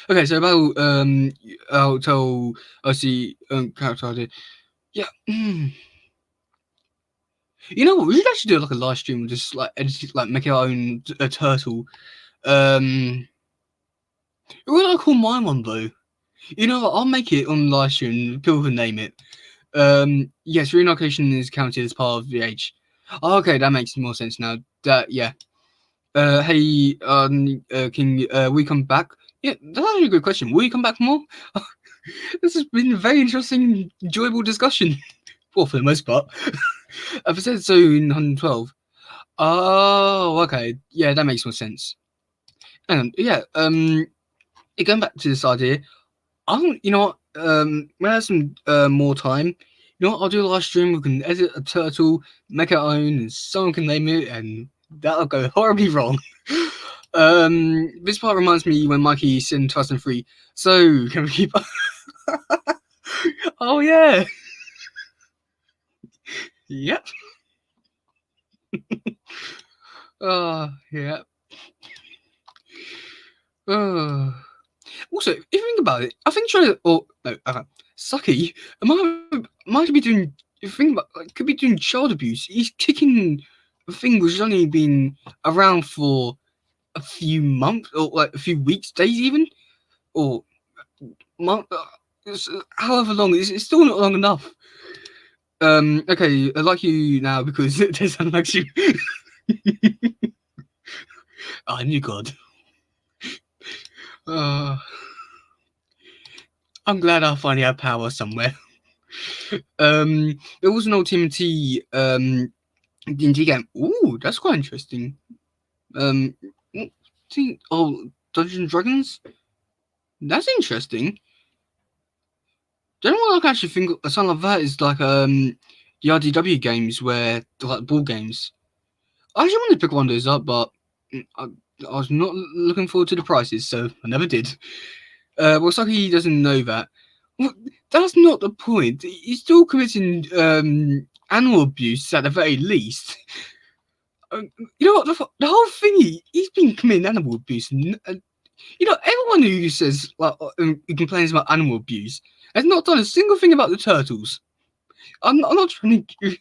Okay, so about I'll tell see character idea. Yeah. You know what? We should actually do like a live stream and just like edit, like make our own turtle. What would I call my one though? You know what? I'll make it on live stream. People can name it. Yes, reincarnation is counted as part of the age. Oh, okay, that makes more sense now. That yeah. Hey, can we come back? Yeah, that's actually a good question. Will you come back more? This has been a very interesting, enjoyable discussion. Well, for the most part. Episode so in 112. Oh, okay. Yeah, that makes more sense. And yeah, going back to this idea, you know what, when I have some more time, you know what, I'll do a live stream. We can edit a turtle, make our own, and someone can name it, and that'll go horribly wrong. This part reminds me when Mikey is in 2003. So, can we keep... Oh, yeah. Yep. Yeah. Also, if you think about it, I think Saki might be doing. If you think about, like, could be doing child abuse. He's kicking a thing which has only been around for a few months or like a few weeks, days even, or month, however long. It's still not long enough. Okay, I like you now because there's unlike you. I knew God. I'm glad I finally have power somewhere. There was an old tmnt D&D game. Ooh, that's quite interesting. Dungeons and Dragons. That's interesting. The only one I can actually think of something like that is like the RDW games where they're like board games. I actually wanted to pick one of those up, but I was not looking forward to the prices, so I never did. Well, Saki doesn't know that. Well, that's not the point. He's still committing animal abuse at the very least. You know what? The whole thing, he's been committing animal abuse. You know, everyone who says, like, who complains about animal abuse has not done a single thing about the turtles. I'm not trying to...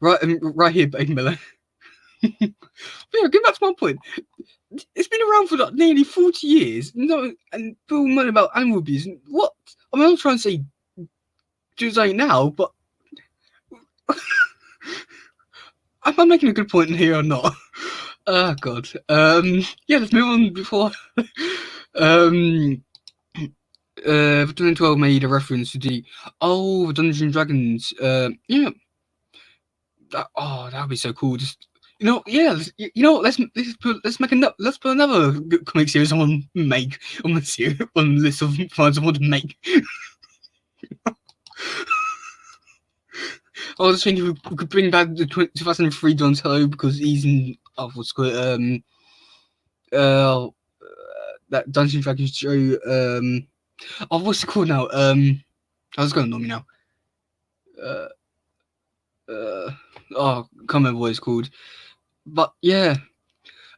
right here, Bane Miller. But yeah, get back to my point. It's been around for like nearly 40 years. No, and people moan about animal abuse. What? I mean, I'm not trying to say do something now, but am I making a good point here or not? Oh god. Yeah, let's move on before. um, 2012 made a reference to the Dungeons and Dragons. Yeah, that would be so cool. Just yeah, let's make let's put another comic series on make on the series on the list of finds I want to make. I was thinking we could bring back the 2003 Donatello because he's in what's called that Dungeons and Dragons show. What's it called now? I was going to know me now. Uh, can't remember what it's called. But yeah,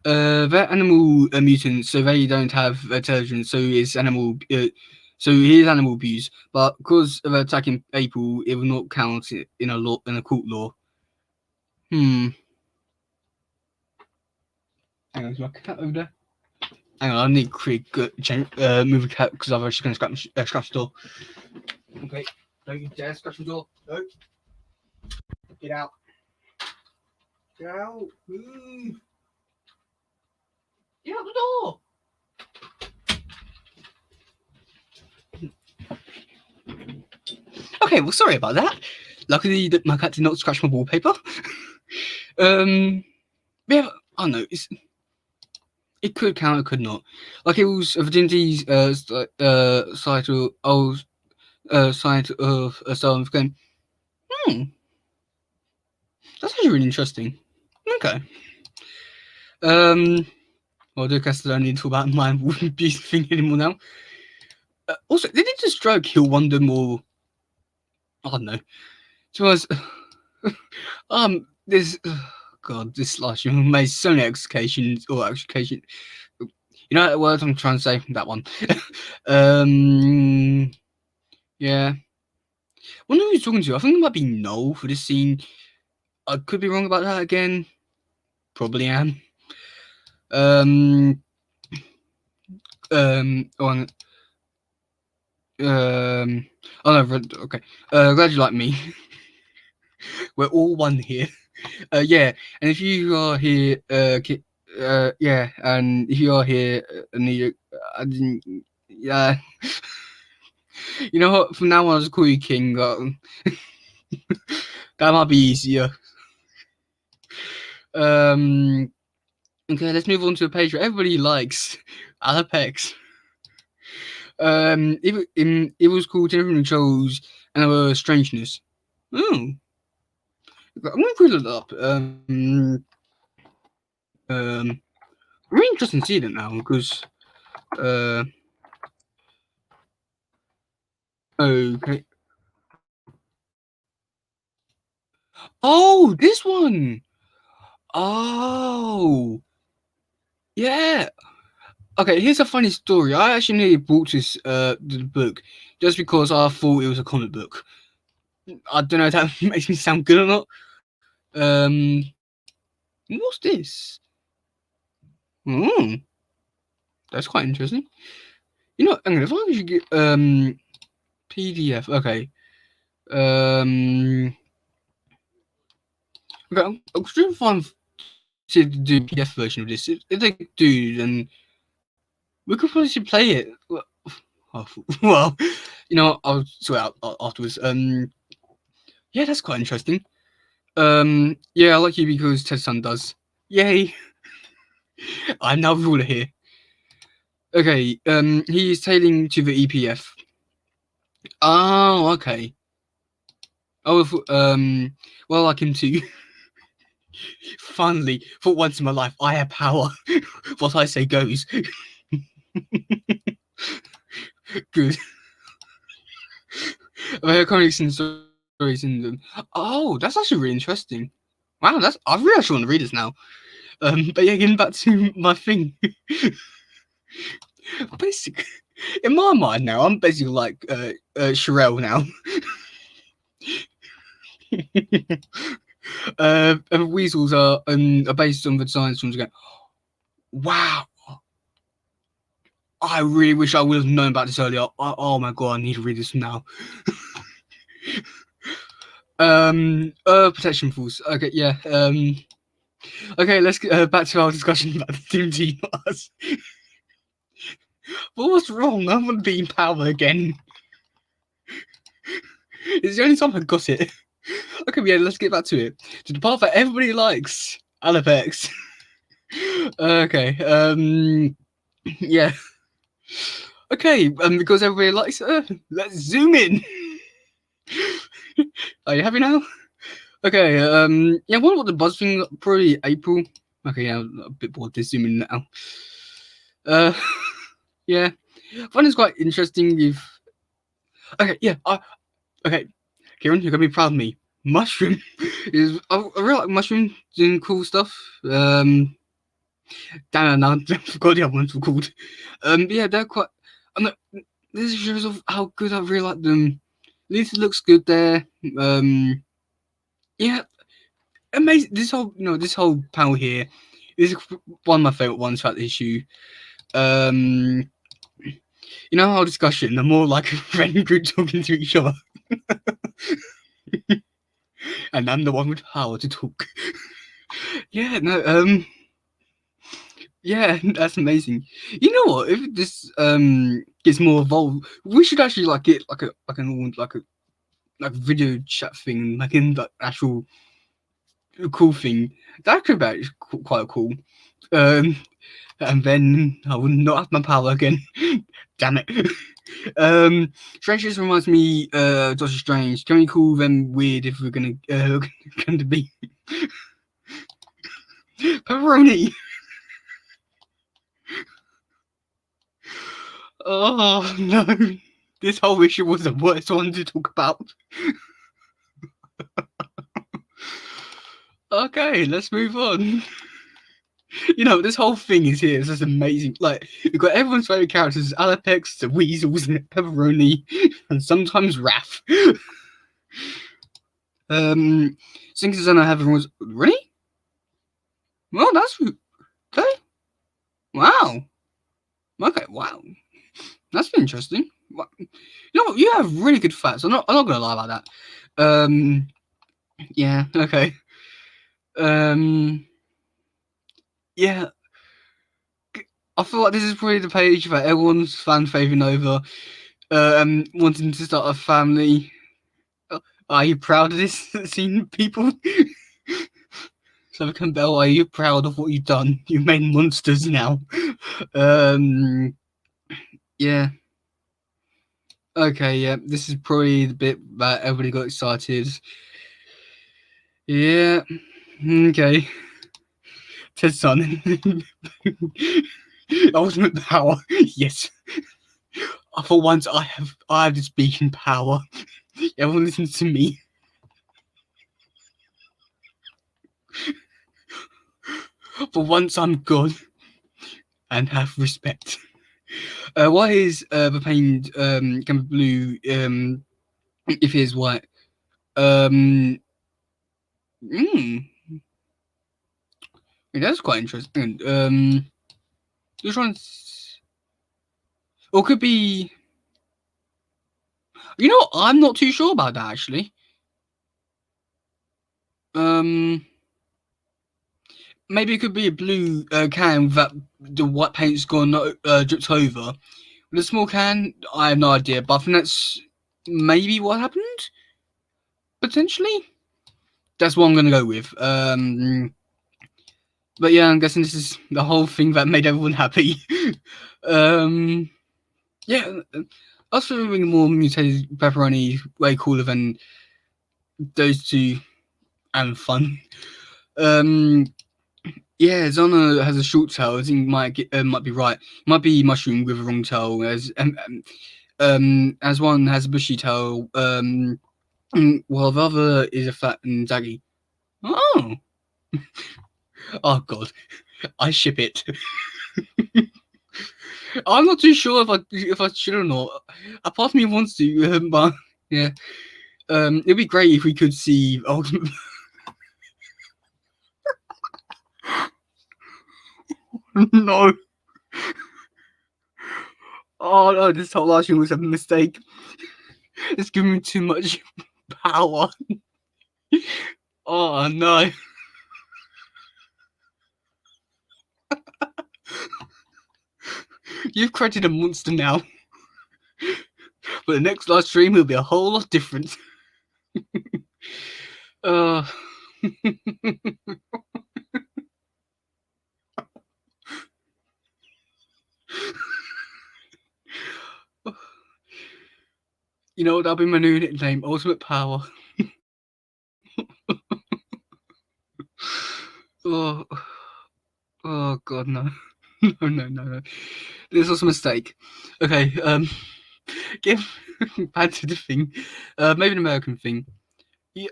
they're animal mutants, so they don't have intelligence. So it's animal. So he is animal abuse, but because of attacking people, it will not count in a court law. Hang on, is my cat over there? Hang on, I need to quick move a cat because otherwise she's going to scratch the door. Okay, don't you dare scratch the door. No. Get out. Get out. Move. Get out the door. Okay, well, sorry about that. Luckily, my cat did not scratch my wallpaper. Yeah, I don't know. It could count, it could not. Like it was Virginity's site of a style of game. That's actually really interesting. Okay. Well, I guess I don't need to talk about my abuse thing anymore now. Also, did it just kill one of them, or I don't know. So this this last year made so many executions or execution. You know what word I'm trying to say? That one. Yeah. Wonder who he's talking to. I think it might be Noel for this scene. I could be wrong about that again. Probably am. On. Oh no. Okay. Glad you like me. We're all one here. Yeah. And if you are here, yeah. And if you are here, and I didn't. Yeah. You know what? From now on, I'll just call you King. That might be easier. Okay, let's move on to a page where everybody likes Alapex. It was called Different Controls and Our Strangeness. Oh. I'm gonna put it up. Really interesting to see that now because okay. Oh, this one. Oh, yeah. Okay, here's a funny story. I actually nearly bought this the book just because I thought it was a comic book. I don't know if that makes me sound good or not. What's this? That's quite interesting. You know, I'm gonna if I should get PDF. Okay. Okay, I'm trying to find to do PDF version of this. If they do, then we could probably should play it. Well, you know, I'll sort out afterwards. Yeah, that's quite interesting. Yeah, I like you because Ted Sun does. Yay! I'm now ruler here. Okay, he's tailing to the EPF. Oh, okay. Oh, well, I like him too. Finally, for once in my life, I have power. What I say goes. Good. Comics and stories in them. Oh, that's actually really interesting. Wow, I really actually want to read this now. But yeah, getting back to my thing. Basically, in my mind now, I'm basically like Sherelle now. Weasels are based on the science films again. Wow. I really wish I would have known about this earlier. Oh my god, I need to read this now. Protection Force. Okay, yeah. Okay, let's get back to our discussion about the tmnt Mars. What was wrong? I want to be in power again. It's the only time I got it. Okay, yeah, let's get back to it. To the part that everybody likes, Alapex. Okay, yeah. Okay, because everybody likes let's zoom in. Are you happy now? Okay, yeah, what about the buzz thing? Probably April. Okay, yeah, I'm a bit bored to zoom in now. Yeah. I find it's quite interesting if... Okay, yeah, okay, Kieran, you're gonna be proud of me. Mushroom is... I really like Mushroom doing cool stuff. Damn, now I forgot the other ones were called. Yeah, they're quite... This shows off how good I really like them. Lisa looks good there. Yeah, amazing. This whole panel here is one of my favorite ones throughout the issue. Our discussion, the more like a friend group talking to each other. And I'm the one with power to talk. Yeah, no, yeah, that's amazing. You know what? If this gets more evolved, we should actually like get like a video chat thing, like in the actual cool thing. That could be quite cool. And then I would not have my power again. Damn it. Strange just reminds me, Doctor Strange. Can we call them weird if we're going to be pepperoni? Oh no, this whole issue was the worst one to talk about. Okay, let's move on. This whole thing is here. It's just amazing. Like, we've got everyone's favorite characters: Alapex, the Weasels, Pepperoni, and sometimes Raph. Singers and I have everyone's really. Well, that's okay. Wow. Okay. Wow. That's interesting. You know what? You have really good facts. I'm not gonna lie about that. Yeah. Okay. Yeah. I feel like this is probably the page that everyone's fan faving over. Wanting to start a family. Are you proud of this scene, people? So Campbell, are you proud of what you've done? You've made monsters now. Yeah. Okay, yeah. This is probably the bit that everybody got excited. Yeah. Okay. Ted's son. Ultimate power. Yes. For once, I have this beacon power. Everyone listens to me. For once, I'm good and have respect. Why is the paint can be blue if it is white? That's quite interesting. Which one's... Or could be... I'm not too sure about that, actually. Maybe it could be a blue can that the white paint's gone dripped over. With a small can, I have no idea, but I think that's maybe what happened. Potentially, that's what I'm gonna go with. But yeah, I'm guessing this is the whole thing that made everyone happy. Yeah, I was feeling more mutated pepperoni way cooler than those two, and fun. Yeah, Zona has a short tail. I think might be right. Might be mushroom with a long tail. As one has a bushy tail. While the other is a flat and daggy. Oh, oh god, I ship it. I'm not too sure if I should or not. A part of me wants to, but yeah. It'd be great if we could see ultimate. No. Oh no, this whole last thing was a mistake. It's giving me too much power. Oh no. You've created a monster now. But the next live stream will be a whole lot different. uh, you know, that'll be my new nickname, Ultimate Power. Oh, oh god, no. No. This was a mistake. Okay, get back to the thing. Maybe an American thing. Yeah,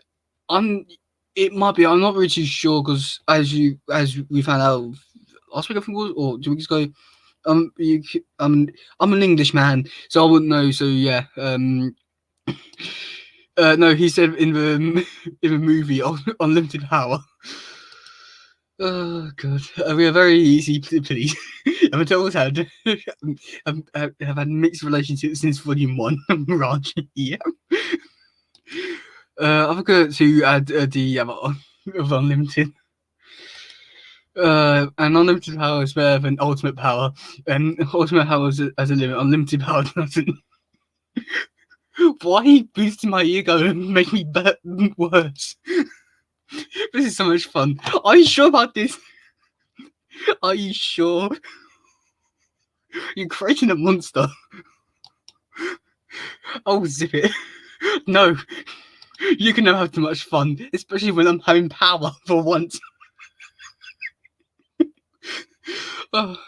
it might be, I'm not really too sure, because as we found out last week, I think it was, or 2 weeks ago, you, I'm an English man, so I wouldn't know. So yeah, no, he said in the in the movie Unlimited Power. Oh god, we are very easy to please. And Mattel's have had mixed relationships since Volume 1. Raj, yeah. I forgot to add the of Unlimited. And Unlimited Power is better than Ultimate Power, and Ultimate Power has a limit. Unlimited Power doesn't. Why are you boosting my ego and make me worse? This is so much fun. Are you sure about this? Are you sure? You're creating a monster. Oh, zip it. No. You can never have too much fun, especially when I'm having power for once. Oh,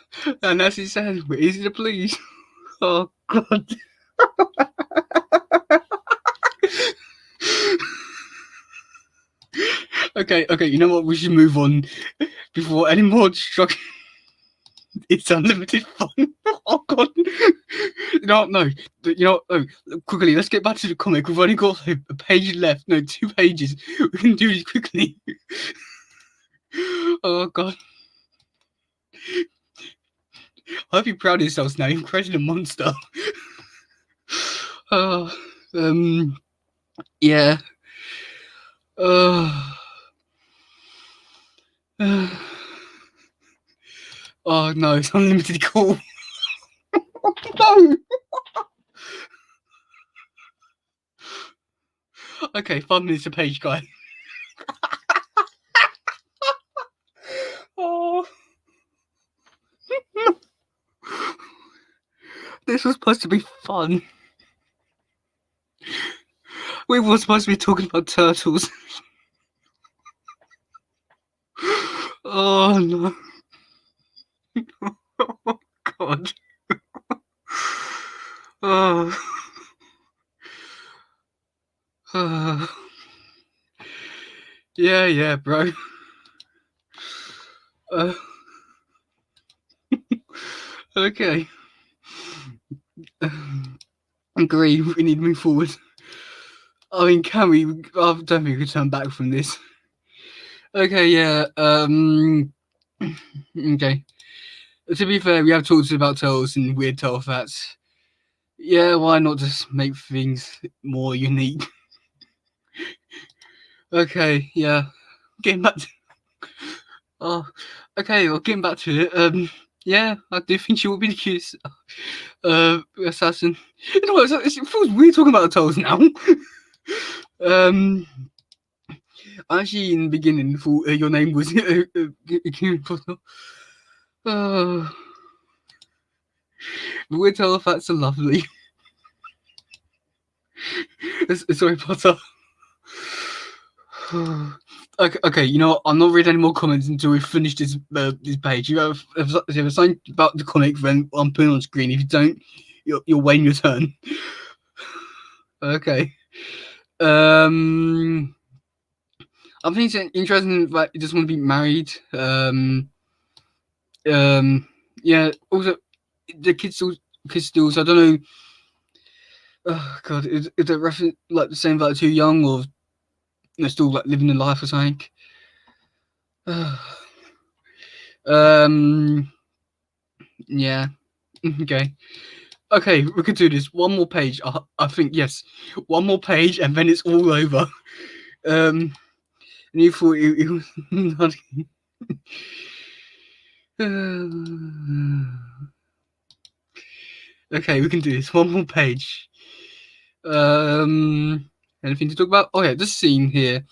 and as he said, we're easy to please. Oh, God. Okay, you know what? We should move on before any more destruction. It's unlimited fun. Oh god. No. You know, quickly, let's get back to the comic. We've only got a page left. No, 2 pages. We can do this quickly. Oh god. I hope you're proud of yourselves now. You've created a monster. Yeah. Oh no, it's unlimited cool. No. Okay, 5 minutes a page, guy. Oh. This was supposed to be fun. We were supposed to be talking about turtles. Oh no. Oh god. Oh. Yeah, bro. Okay. Agree, we need to move forward. I mean, can we? I don't think we can turn back from this. Okay, yeah. Okay. To be fair, we have talked about turtles and weird turtle facts. Yeah, why not just make things more unique? Okay, yeah. Getting back to... Oh, okay, well, getting back to it. Yeah, I do think she will be the cutest assassin. You know what, it feels weird talking about the turtles now. Actually, in the beginning, thought your name was King Potter. The weird turtle facts are lovely. Sorry, Potter. Okay, you know what? I'm not reading any more comments until we finish this page. If you have something about the comic, then I'm putting on screen. If you don't, you're waiting your turn. Okay. I think it's interesting that you just want to be married. Yeah. Also, the kids still. So I don't know. Oh god, is the reference like the same like too young, or they're still like living their life or something? Yeah. Okay, we could do this. One more page. I think, yes. One more page and then it's all over. And you thought it was not. Okay, we can do this. One more page. Anything to talk about? Oh yeah, this scene here.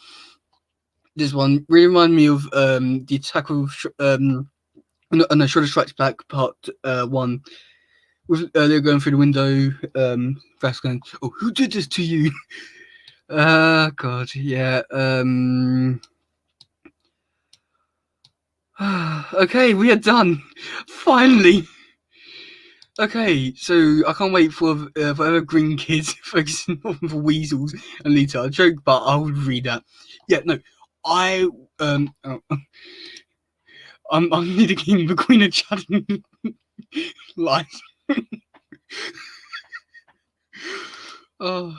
This one really reminded me of the attack of no, Shredder Strikes Back Part 1. With they're going through the window. That's going. Oh, who did this to you? God, yeah. Okay, we are done. Finally. Okay, so I can't wait for Green Kids focusing on the weasels and Lita. I joke, but I would read that. Yeah, no, I oh, I'm the Queen of chatting lies. Oh,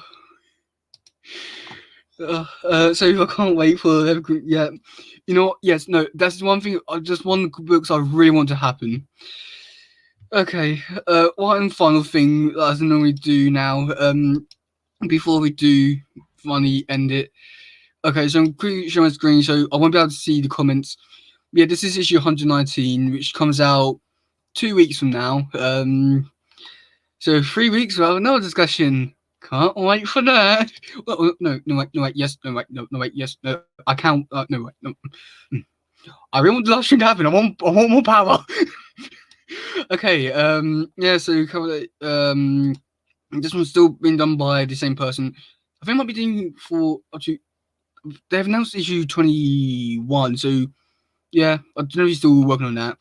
so I can't wait for Evergreen. Yeah, you know what? Yes, no, that's one thing. Just one books I really want to happen. Okay, one final thing as I normally do now. Before we do finally end it. Okay, so I'm quickly showing my screen, so I won't be able to see the comments. Yeah, this is issue 119, which comes out 2 weeks from now. So 3 weeks without no discussion. Can't wait for that. Well, no, wait, yes, no, wait, yes, no, I can't, no, wait, no. I really want the last thing to happen. I want more power. Okay, yeah, so this one's still being done by the same person. I think I might be doing for up to. They've announced issue 21, so yeah, I don't know if he's still working on that.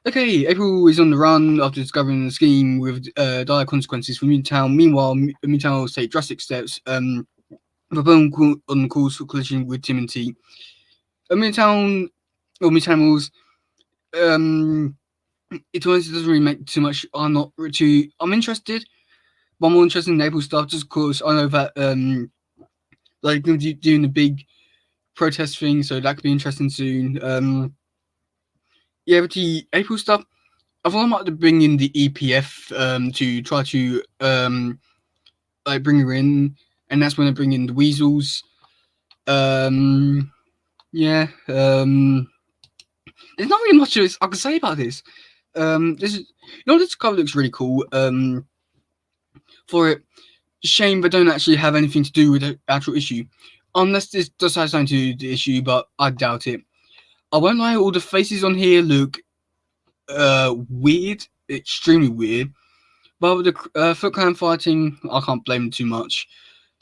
Okay, April is on the run after discovering the scheme with dire consequences for Mutant Town. Meanwhile, Mutant Town will take drastic steps. The bone on course for collision with tmnt. Mutant Town or Mutant Animals. It honestly doesn't really make too much. I'm interested, but I'm more interested in April stuff just because I know that like doing the big protest thing, so that could be interesting soon. Yeah, but the April stuff, I thought I might bring in the EPF to try to like bring her in, and that's when I bring in the weasels. Yeah. There's not really much I can say about this. This is this cover looks really cool. For it, shame they don't actually have anything to do with the actual issue, unless this does have something to do with the issue, but I doubt it. I won't lie, all the faces on here look weird, extremely weird. But with the Foot Clan fighting, I can't blame them too much.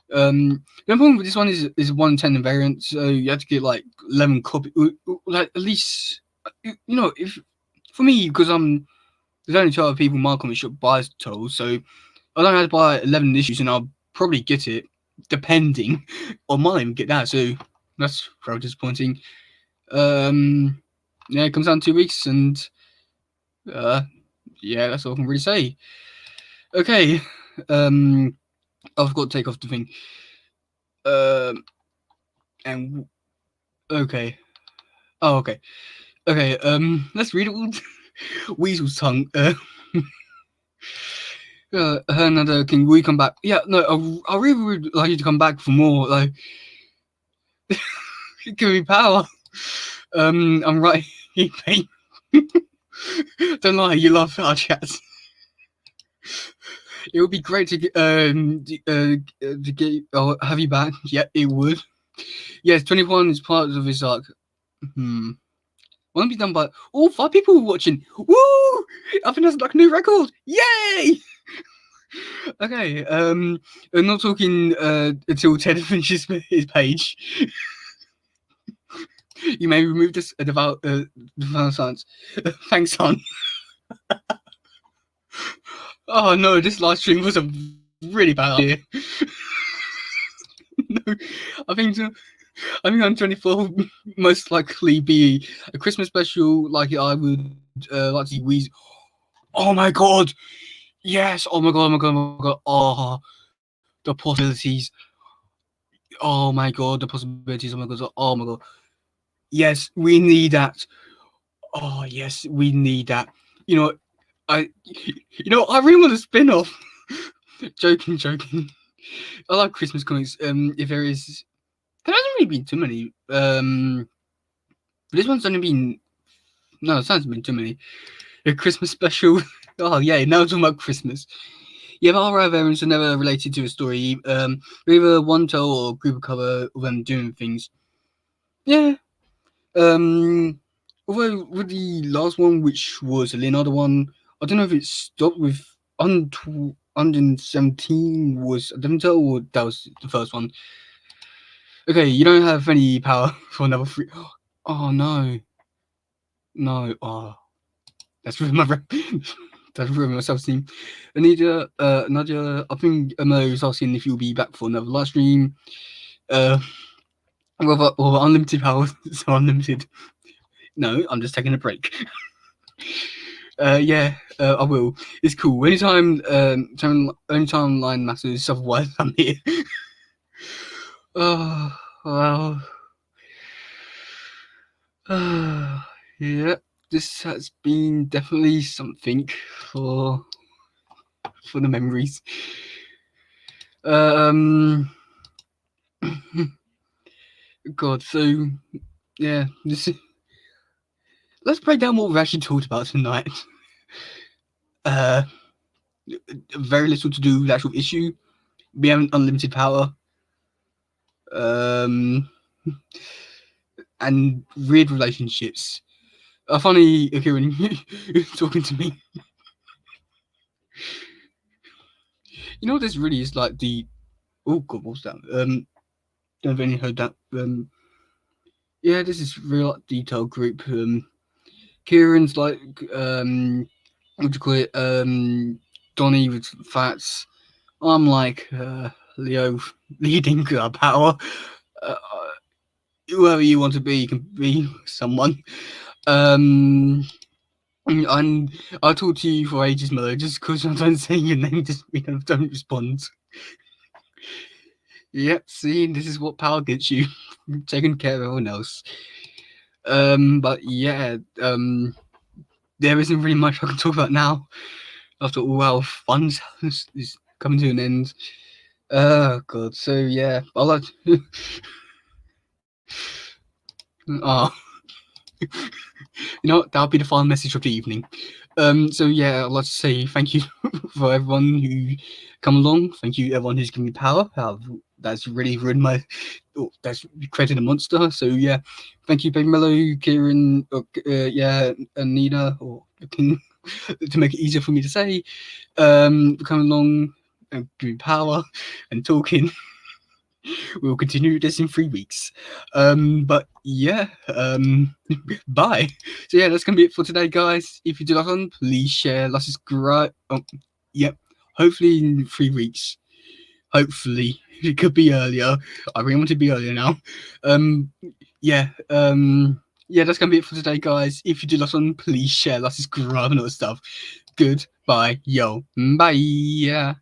The problem with this one is 110 variant, so you have to get like 11 copies, like at least if for me because there's only 12 people my comic shop buys total, so I don't have to buy 11 issues, and I'll probably get it depending, or might even get that. So that's very disappointing. Yeah, it comes out in 2 weeks, and yeah, that's all I can really say. Okay, I've got to take off the thing. And okay. Oh, okay. Okay, let's read it. Weasel's tongue. Another King, will you come back? Yeah, no, I really would like you to come back for more. Like, give me power. I'm right. Don't lie, you love our chats. It would be great to get have you back. Yeah, it would. Yes, 21 is part of his arc. Won't be done by 5 people watching. Woo! I think that's like a new record. Yay! Okay, I'm not talking until Ted finishes his page. You may remove this devout science. Thanks, son. Oh no, this live stream was a really bad idea. No, I think on 24 most likely be a Christmas special. Like I would like to see Weezy. Oh my god! Yes! Oh my god! Oh, the possibilities! Oh my god! The possibilities! Oh my god! Oh my god! Yes, we need that. Oh yes, we need that. I really want a spin-off. Joking. I like Christmas comics. If there is, only been too many. This one's only been no, it hasn't been too many. A Christmas special. Oh yeah, now we're talking about Christmas. Yeah, but horror variants are never related to a story. Either one tell or group of cover of them doing things. Yeah. Although with the last one, which was a Leonardo one, I don't know if it stopped with 117 was a different tell or that was the first one. Okay, you don't have any power for another 3. Oh no. No. Oh, that's ruined my that's ruined my self-esteem. Nadia, I think Emma is asking if you'll be back for another live stream. Well, unlimited power, so unlimited. No, I'm just taking a break. Yeah, I will. It's cool. Anytime line matters, otherwise I'm here. Oh, well. Yeah, this has been definitely something for the memories. God, so yeah, let's break down what we've actually talked about tonight. Very little to do with the actual issue. We have unlimited power. And weird relationships. Funny, Kieran, talking to me. You know what this really is like the. Oh God, what's that? Don't know if any heard that. Yeah, this is real detail group. Kieran's like what do you call it? Donnie with fats. I'm like Leo leading power. Whoever you want to be, you can be someone. And I talk to you for ages, Miller, just because I don't say your name, just don't respond. Yep, see, this is what power gets you. Taking care of everyone else. But yeah, there isn't really much I can talk about now. After all our fun is coming to an end. Oh God, so yeah, I'll like. Oh. You know what? That'll be the final message of the evening. So yeah, I'd like to say thank you for everyone who come along. Thank you everyone who's given me power. That's really ruined my. Oh, that's created a monster. So yeah, thank you, Baby Mellow, Kieran, yeah, Anita, or King, to make it easier for me to say. For coming along and giving power and talking. We'll continue this in 3 weeks. But yeah, bye. So yeah, that's gonna be it for today, guys. If you do like on, please share, like, subscribe. Yep. Hopefully in 3 weeks. Hopefully it could be earlier. I really want to be earlier now. Yeah. Yeah, that's gonna be it for today, guys. If you do like on, please share, like, subscribe, and all that stuff. Goodbye, yo, bye. Yeah.